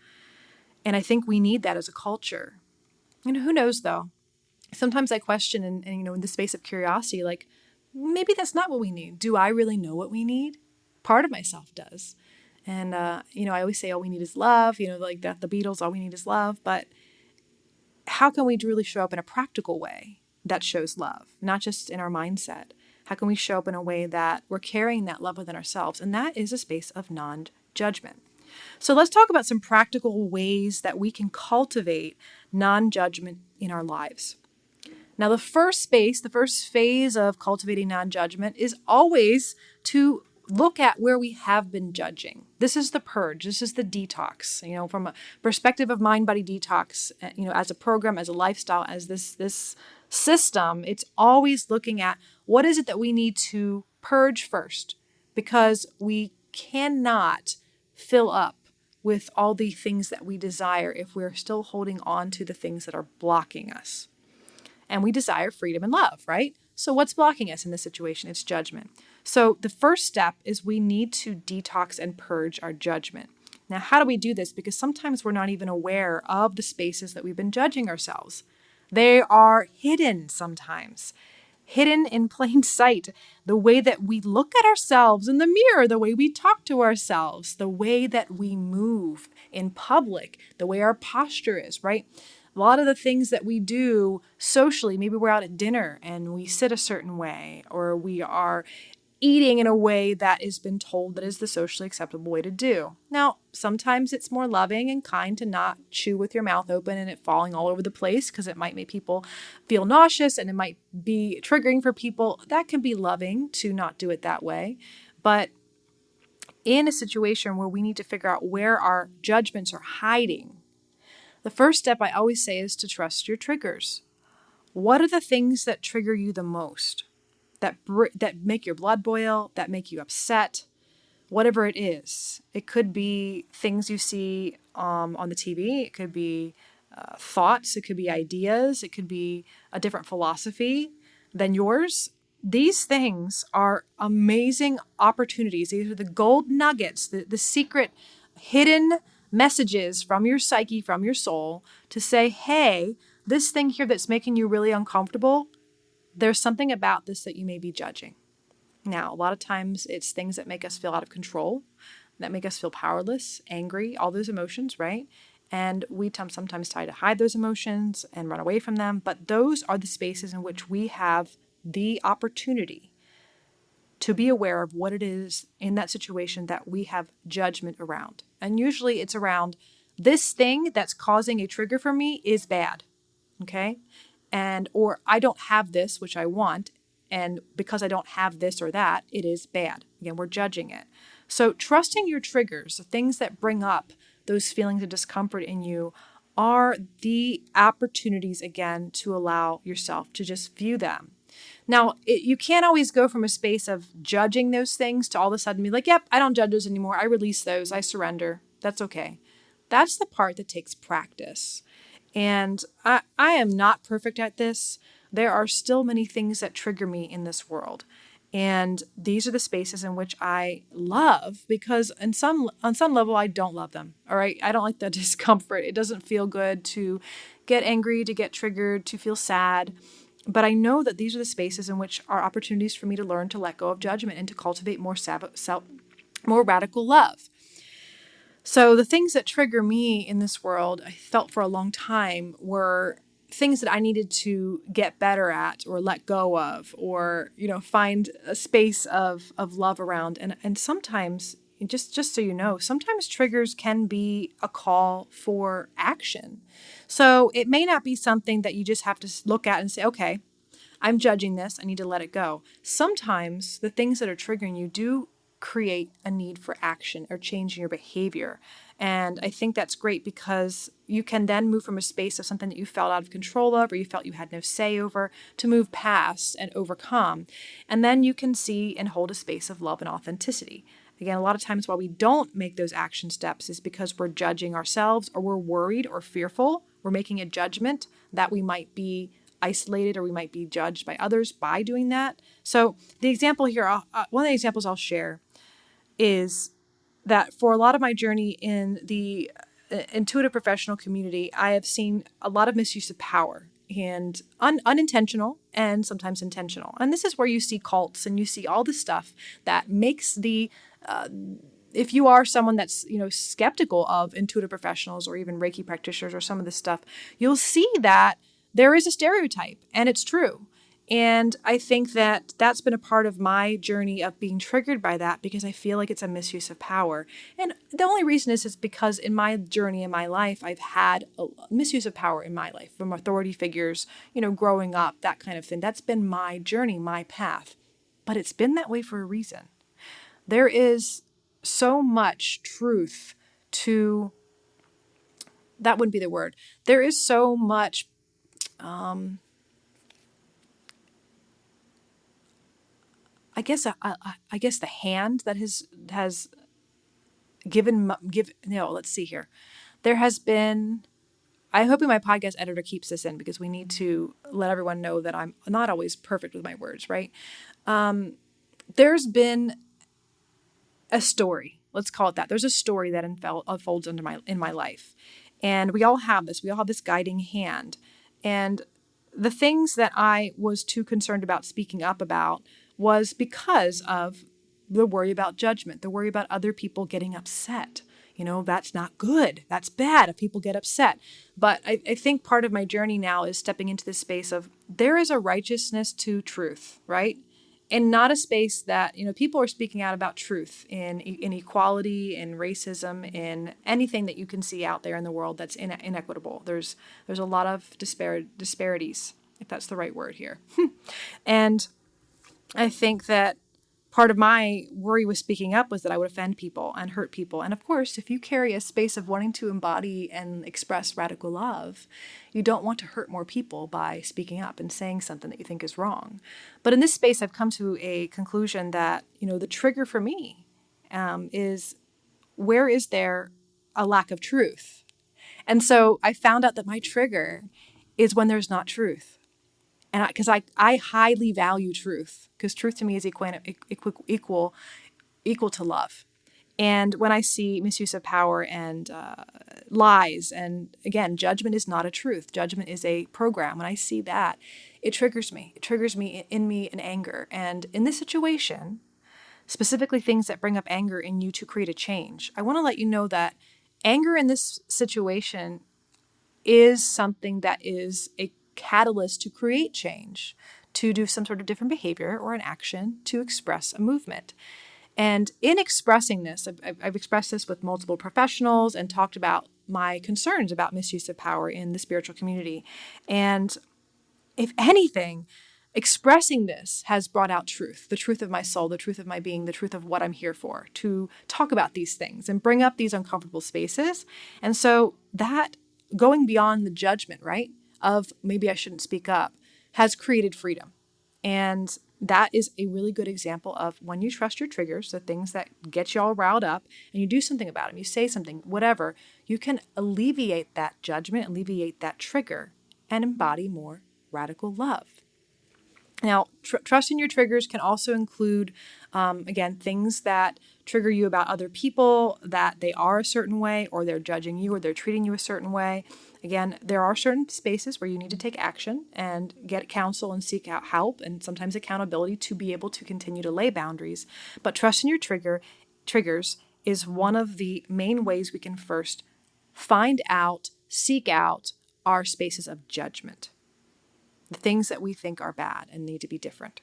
And I think we need that as a culture. Who knows though? Sometimes I question and in the space of curiosity, like, maybe that's not what we need. Do I really know what we need? Part of myself does. And, I always say all we need is love, like that the Beatles, all we need is love. But how can we really show up in a practical way that shows love, not just in our mindset? How can we show up in a way that we're carrying that love within ourselves? And that is a space of non-judgment. So let's talk about some practical ways that we can cultivate non-judgment in our lives. Now, the first phase of cultivating non-judgment is always to look at where we have been judging. This is the purge. This is the detox. From a perspective of mind-body detox, as a program, as a lifestyle, as this system, it's always looking at what is it that we need to purge first, because we cannot fill up with all the things that we desire if we're still holding on to the things that are blocking us. And we desire freedom and love, right? So what's blocking us in this situation? It's judgment. So the first step is we need to detox and purge our judgment. Now, how do we do this? Because sometimes we're not even aware of the spaces that we've been judging ourselves. They are hidden sometimes. Hidden in plain sight. The way that we look at ourselves in the mirror, the way we talk to ourselves, the way that we move in public, the way our posture is, right? A lot of the things that we do socially, maybe we're out at dinner and we sit a certain way, or we are eating in a way that has been told that is the socially acceptable way to do. Now, sometimes it's more loving and kind to not chew with your mouth open and it falling all over the place, because it might make people feel nauseous and it might be triggering for people. That can be loving to not do it that way. But in a situation where we need to figure out where our judgments are hiding, the first step I always say is to trust your triggers. What are the things that trigger you the most? That make your blood boil, that make you upset, whatever it is. It could be things you see on the TV. It could be thoughts. It could be ideas. It could be a different philosophy than yours. These things are amazing opportunities. These are the gold nuggets, the secret hidden messages from your psyche, from your soul, to say, hey, this thing here that's making you really uncomfortable, there's something about this that you may be judging. Now, a lot of times it's things that make us feel out of control, that make us feel powerless, angry, all those emotions, right? And we sometimes try to hide those emotions and run away from them. But those are the spaces in which we have the opportunity to be aware of what it is in that situation that we have judgment around. And usually it's around, this thing that's causing a trigger for me is bad, okay? Or I don't have this, which I want, and because I don't have this or that, it is bad. Again, we're judging it. So trusting your triggers, the things that bring up those feelings of discomfort in you, are the opportunities, again, to allow yourself to just view them. Now, you can't always go from a space of judging those things to all of a sudden be like, yep, I don't judge those anymore. I release those. I surrender. That's okay. That's the part that takes practice. And I am not perfect at this. There are still many things that trigger me in this world. And these are the spaces in which I love, because on some level, I don't love them. All right. I don't like the discomfort. It doesn't feel good to get angry, to get triggered, to feel sad. But I know that these are the spaces in which are opportunities for me to learn to let go of judgment and to cultivate more radical love. So the things that trigger me in this world, I felt for a long time, were things that I needed to get better at or let go of, or, find a space of love around. And sometimes, just so you know, sometimes triggers can be a call for action. So it may not be something that you just have to look at and say, okay, I'm judging this. I need to let it go. Sometimes the things that are triggering you do create a need for action or change in your behavior. And I think that's great because you can then move from a space of something that you felt out of control of or you felt you had no say over to move past and overcome. And then you can see and hold a space of love and authenticity. Again, a lot of times why we don't make those action steps is because we're judging ourselves or we're worried or fearful. We're making a judgment that we might be isolated or we might be judged by others by doing that. So the example here, one of the examples I'll share is that for a lot of my journey in the intuitive professional community, I have seen a lot of misuse of power and unintentional and sometimes intentional. And this is where you see cults and you see all the stuff that makes if you are someone that's, skeptical of intuitive professionals or even Reiki practitioners or some of this stuff, you'll see that there is a stereotype and it's true. And I think that that's been a part of my journey of being triggered by that because I feel like it's a misuse of power. And the only reason is because in my journey in my life, I've had a misuse of power in my life from authority figures, growing up, that kind of thing. That's been my journey, my path. But it's been that way for a reason. There is so much truth to, that wouldn't be the word. There is so much, I guess the hand that has let's see here. There has been, I'm hoping my podcast editor keeps this in because we need to let everyone know that I'm not always perfect with my words, right? There's been a story, let's call it that. There's a story that unfolds in my life. And we all have this. We all have this guiding hand. And the things that I was too concerned about speaking up about was because of the worry about judgment, the worry about other people getting upset. That's not good. That's bad if people get upset. But I think part of my journey now is stepping into this space of there is a righteousness to truth, right? And not a space that, people are speaking out about truth in inequality, in racism, in anything that you can see out there in the world that's inequitable. There's a lot of disparities, if that's the right word here. And I think that part of my worry with speaking up was that I would offend people and hurt people. And of course, if you carry a space of wanting to embody and express radical love, you don't want to hurt more people by speaking up and saying something that you think is wrong. But in this space, I've come to a conclusion that, the trigger for me is where is there a lack of truth? And so I found out that my trigger is when there's not truth. And because I highly value truth, because truth to me is equal to love. And when I see misuse of power and lies, and again, judgment is not a truth. Judgment is a program. When I see that, it triggers me. It triggers me in anger. And in this situation, specifically things that bring up anger in you to create a change, I want to let you know that anger in this situation is something that is a catalyst to create change, to do some sort of different behavior or an action to express a movement. And in expressing this, I've expressed this with multiple professionals and talked about my concerns about misuse of power in the spiritual community. And if anything, expressing this has brought out truth, the truth of my soul, the truth of my being, the truth of what I'm here for, to talk about these things and bring up these uncomfortable spaces. And so that going beyond the judgment, right, of maybe I shouldn't speak up, has created freedom. And that is a really good example of when you trust your triggers, the things that get you all riled up, and you do something about them, you say something, whatever, you can alleviate that judgment, alleviate that trigger, and embody more radical love. Now, trusting your triggers can also include, again, things that trigger you about other people, that they are a certain way, or they're judging you, or they're treating you a certain way. Again, there are certain spaces where you need to take action and get counsel and seek out help and sometimes accountability to be able to continue to lay boundaries. But trusting your triggers is one of the main ways we can first find out, seek out, are spaces of judgment, the things that we think are bad and need to be different.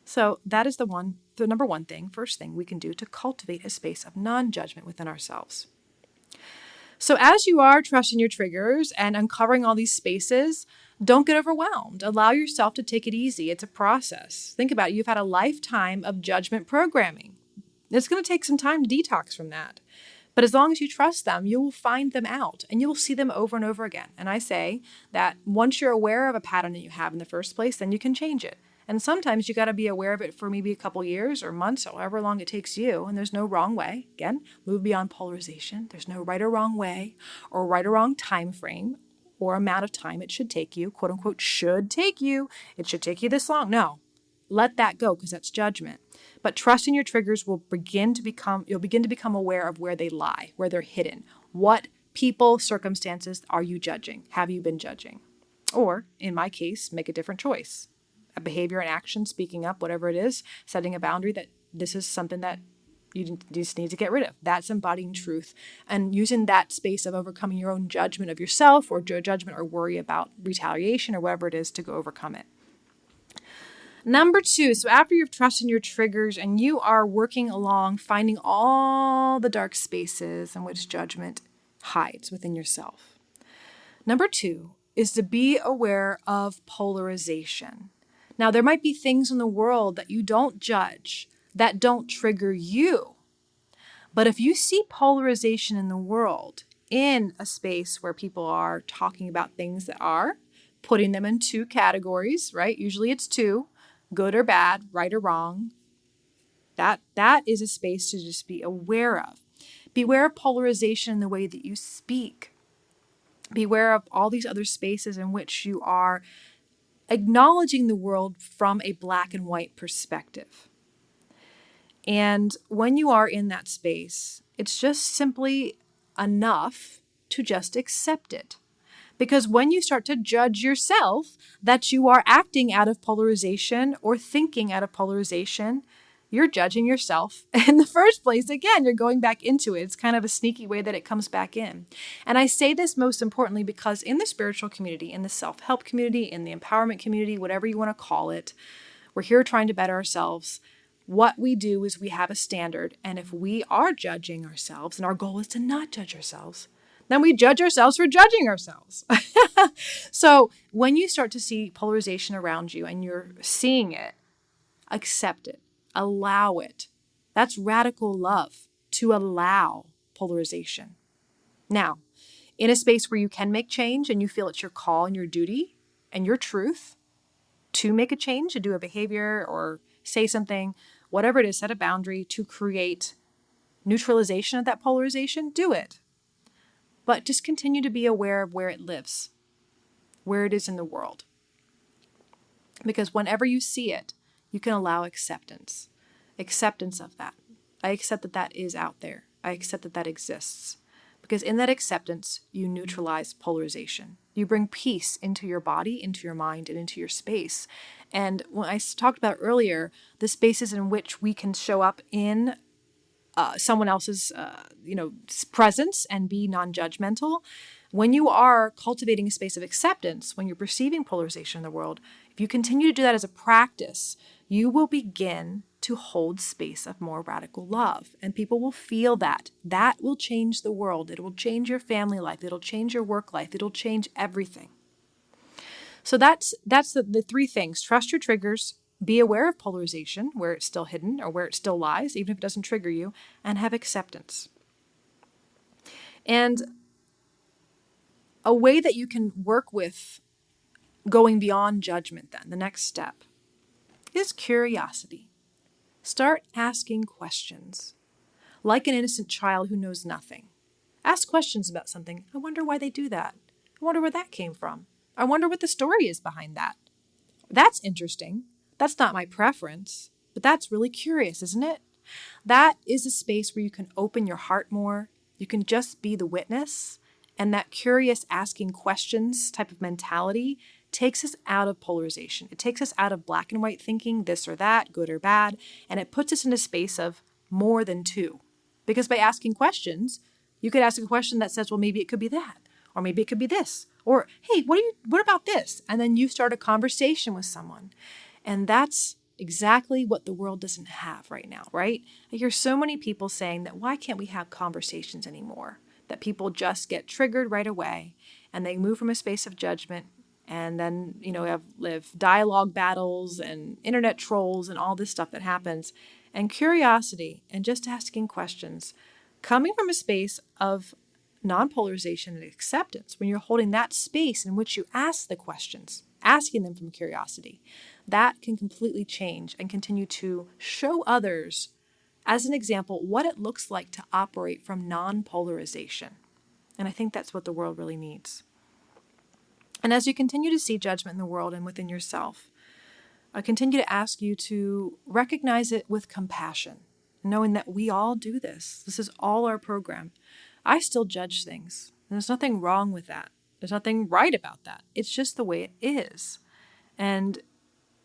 So that is the number one thing, first thing we can do to cultivate a space of non-judgment within ourselves. So as you are trusting your triggers and uncovering all these spaces, don't get overwhelmed. Allow yourself to take it easy. It's a process. Think about it. You've had a lifetime of judgment programming. It's going to take some time to detox from that. But as long as you trust them, you will find them out and you will see them over and over again. And I say that once you're aware of a pattern that you have in the first place, then you can change it. And sometimes you got to be aware of it for maybe a couple years or months or however long it takes you. And there's no wrong way. Again, move beyond polarization. There's no right or wrong way or right or wrong time frame or amount of time it should take you, quote unquote, should take you. It should take you this long. No, let that go because that's judgment. But trusting your triggers you'll begin to become aware of where they lie, where they're hidden. What people, circumstances are you judging? Have you been judging? Or, in my case, make a different choice. A behavior and action, speaking up, whatever it is, setting a boundary that this is something that you just need to get rid of. That's embodying truth and using that space of overcoming your own judgment of yourself or judgment or worry about retaliation or whatever it is to go overcome it. Number 2, so after you've trusted your triggers and you are working along, finding all the dark spaces in which judgment hides within yourself. Number 2 is to be aware of polarization. Now, there might be things in the world that you don't judge, that don't trigger you. But if you see polarization in the world, in a space where people are talking about things that are, putting them in 2 categories, right? Usually it's 2, good or bad, right or wrong. That is a space to just be aware of. Beware of polarization in the way that you speak. Beware of all these other spaces in which you are acknowledging the world from a black and white perspective. And when you are in that space, it's just simply enough to just accept it. Because when you start to judge yourself that you are acting out of polarization or thinking out of polarization, you're judging yourself in the first place. Again, you're going back into it. It's kind of a sneaky way that it comes back in. And I say this most importantly because in the spiritual community, in the self-help community, in the empowerment community, whatever you want to call it, we're here trying to better ourselves. What we do is we have a standard. And if we are judging ourselves, and our goal is to not judge ourselves, then we judge ourselves for judging ourselves. So when you start to see polarization around you and you're seeing it, accept it. Allow it. That's radical love, to allow polarization. Now, in a space where you can make change and you feel it's your call and your duty and your truth to make a change, to do a behavior or say something, whatever it is, set a boundary to create neutralization of that polarization, do it. But just continue to be aware of where it lives, where it is in the world. Because whenever you see it, you can allow acceptance of that. I accept that that is out there. I accept that that exists. Because in that acceptance, you neutralize polarization. You bring peace into your body, into your mind, and into your space. And when I talked about earlier, the spaces in which we can show up in someone else's presence and be non-judgmental. When you are cultivating a space of acceptance, when you're perceiving polarization in the world, if you continue to do that as a practice, you will begin to hold space of more radical love. And people will feel that. That will change the world. It will change your family life. It'll change your work life. It'll change everything. So that's the 3 things. Trust your triggers. Be aware of polarization, where it's still hidden or where it still lies, even if it doesn't trigger you, and have acceptance. And a way that you can work with going beyond judgment then, the next step, is curiosity. Start asking questions. Like an innocent child who knows nothing. Ask questions about something. I wonder why they do that. I wonder where that came from. I wonder what the story is behind that. That's interesting. That's not my preference, but that's really curious, isn't it? That is a space where you can open your heart more. You can just be the witness. And that curious asking questions type of mentality takes us out of polarization. It takes us out of black and white thinking, this or that, good or bad. And it puts us in a space of more than 2. Because by asking questions, you could ask a question that says, well, maybe it could be that. Or maybe it could be this. Or, hey, what about this? And then you start a conversation with someone. And that's exactly what the world doesn't have right now, right? I hear so many people saying that why can't we have conversations anymore? That people just get triggered right away and they move from a space of judgment and then, live dialogue battles and internet trolls and all this stuff that happens. And curiosity and just asking questions coming from a space of non-polarization and acceptance, when you're holding that space in which you ask the questions, asking them from curiosity, that can completely change and continue to show others, as an example, what it looks like to operate from non-polarization. And I think that's what the world really needs. And as you continue to see judgment in the world and within yourself, I continue to ask you to recognize it with compassion, knowing that we all do this. This is all our program. I still judge things. There's nothing wrong with that. There's nothing right about that. It's just the way it is. And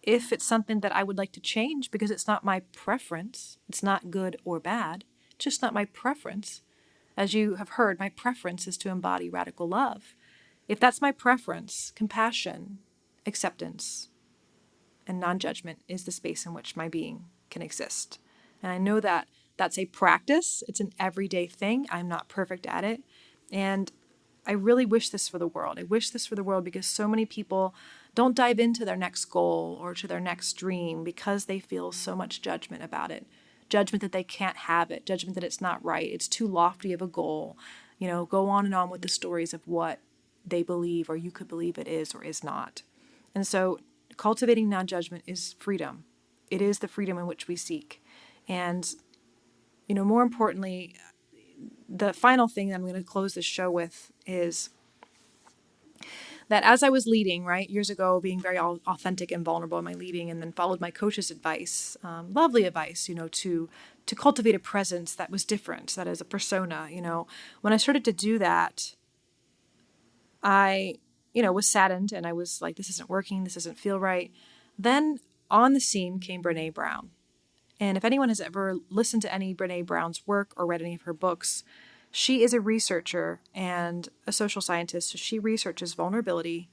if it's something that I would like to change because it's not my preference, it's not good or bad, it's just not my preference. As you have heard, my preference is to embody radical love. If that's my preference, compassion, acceptance, and non-judgment is the space in which my being can exist. And I know that that's a practice. It's an everyday thing. I'm not perfect at it. And I really wish this for the world. I wish this for the world because so many people don't dive into their next goal or to their next dream because they feel so much judgment about it. Judgment that they can't have it. Judgment that it's not right. It's too lofty of a goal. Go on and on with the stories of what they believe or you could believe it is or is not. And so cultivating non-judgment is freedom. It is the freedom in which we seek. And, more importantly, the final thing that I'm going to close this show with is that as I was leading, right, years ago, being very authentic and vulnerable in my leading, and then followed my coach's advice, lovely advice, to cultivate a presence that was different, that is a persona, when I started to do that, I, was saddened and I was like, this isn't working. This doesn't feel right. Then on the scene came Brené Brown. And if anyone has ever listened to any Brené Brown's work or read any of her books, she is a researcher and a social scientist. So she researches vulnerability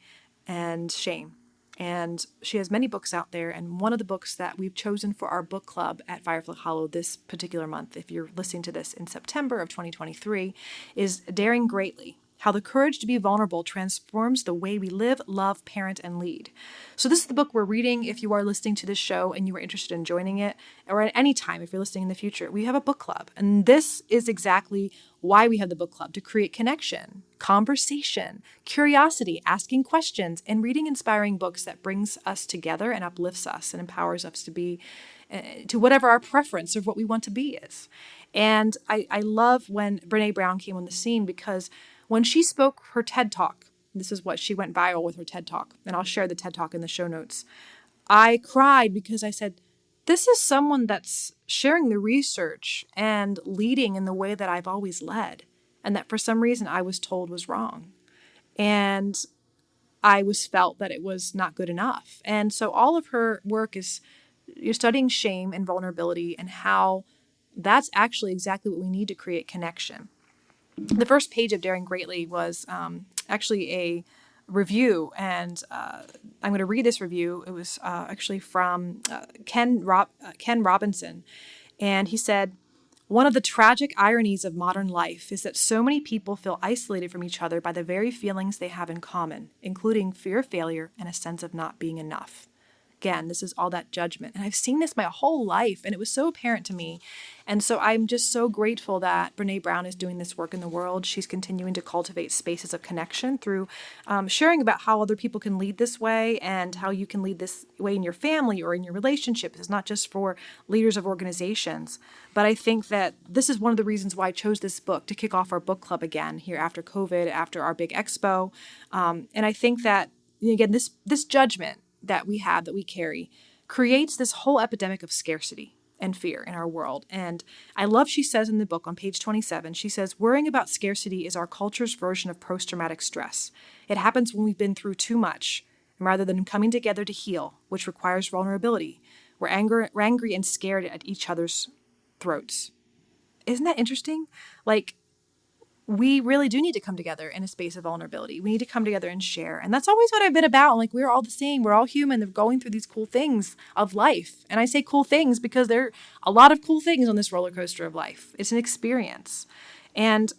and shame. And she has many books out there. And one of the books that we've chosen for our book club at Firefly Hollow this particular month, if you're listening to this in September of 2023, is Daring Greatly: How the Courage to be Vulnerable Transforms the Way We Live, Love, Parent, and Lead. So this is the book we're reading. If you are listening to this show and you are interested in joining it, or at any time if you're listening in the future, we have a book club. And this is exactly why we have the book club: to create connection, conversation, curiosity, asking questions, and reading inspiring books that brings us together and uplifts us and empowers us to be to whatever our preference of what we want to be is. And I love when Brené Brown came on the scene because when she spoke her TED Talk, this is what she went viral with her TED Talk, and I'll share the TED Talk in the show notes. I cried because I said, this is someone that's sharing the research and leading in the way that I've always led, and that for some reason I was told was wrong. And I felt that it was not good enough. And so all of her work is you're studying shame and vulnerability and how that's actually exactly what we need to create connection. The first page of Daring Greatly was actually a review, and I'm going to read this review. It was actually from Ken Robinson, and he said, "One of the tragic ironies of modern life is that so many people feel isolated from each other by the very feelings they have in common, including fear of failure and a sense of not being enough." Again, this is all that judgment. And I've seen this my whole life, and it was so apparent to me. And so I'm just so grateful that Brené Brown is doing this work in the world. She's continuing to cultivate spaces of connection through sharing about how other people can lead this way and how you can lead this way in your family or in your relationships. It's not just for leaders of organizations. But I think that this is one of the reasons why I chose this book to kick off our book club again here after COVID, after our big expo. And I think that, again, this judgment that we have, that we carry, creates this whole epidemic of scarcity and fear in our world. And I love, she says in the book on page 27, she says, "Worrying about scarcity is our culture's version of post-traumatic stress. It happens when we've been through too much, and rather than coming together to heal, which requires vulnerability, we're angry and scared at each other's throats." Isn't that interesting? Like, we really do need to come together in a space of vulnerability. We need to come together and share. And that's always what I've been about. Like, we're all the same. We're all human. They're going through these cool things of life. And I say cool things because there are a lot of cool things on this roller coaster of life. It's an experience. And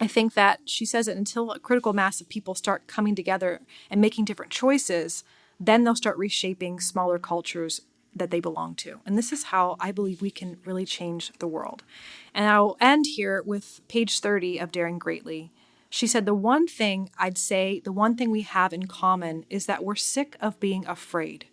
I think that she says that until a critical mass of people start coming together and making different choices, then they'll start reshaping smaller cultures that they belong to. And this is how I believe we can really change the world. And I'll end here with page 30 of Daring Greatly. She said, the one thing we have in common is that we're sick of being afraid.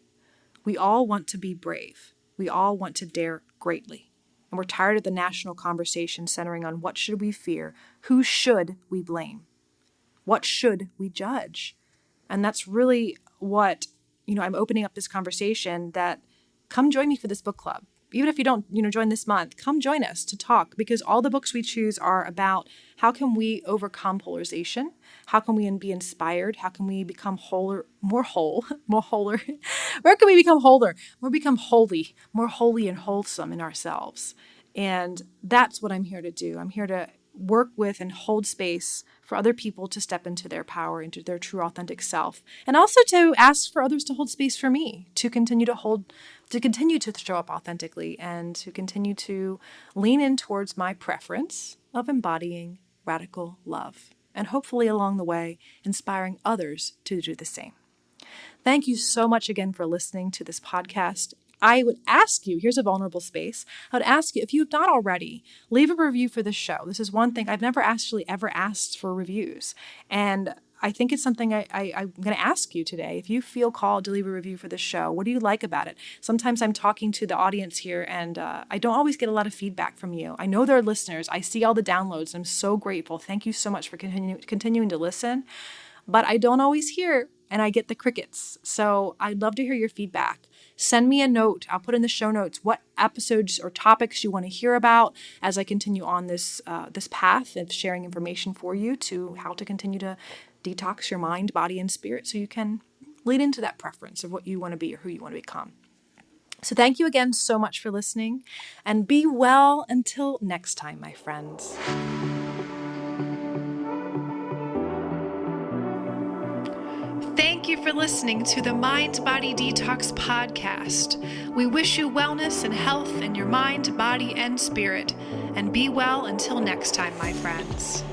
We all want to be brave. We all want to dare greatly. And we're tired of the national conversation centering on what should we fear? Who should we blame? What should we judge? And that's really what, I'm opening up this conversation that come join me for this book club. Even if you don't, join this month, come join us to talk, because all the books we choose are about how can we overcome polarization? How can we be inspired? How can we become more holer? Where can we become holy, more holy and wholesome in ourselves? And that's what I'm here to do. I'm here to work with and hold space for other people to step into their power, into their true authentic self, and also to ask for others to hold space for me to continue to show up authentically and to continue to lean in towards my preference of embodying radical love, and hopefully along the way, inspiring others to do the same. Thank you so much again for listening to this podcast. I would ask you, here's a vulnerable space. I would ask you, if you've not already, leave a review for the show. This is one thing I've never actually ever asked for reviews. And I think it's something I'm going to ask you today. If you feel called to leave a review for the show, what do you like about it? Sometimes I'm talking to the audience here and I don't always get a lot of feedback from you. I know there are listeners. I see all the downloads. I'm so grateful. Thank you so much for continuing to listen. But I don't always hear, and I get the crickets. So I'd love to hear your feedback. Send me a note. I'll put in the show notes what episodes or topics you want to hear about as I continue on this path of sharing information for you to how to continue to detox your mind, body, and spirit so you can lead into that preference of what you want to be or who you want to become. So thank you again so much for listening, and be well until next time, my friends. Thank you for listening to the Mind Body Detox podcast. We wish you wellness and health in your mind, body, and spirit. And be well until next time, my friends.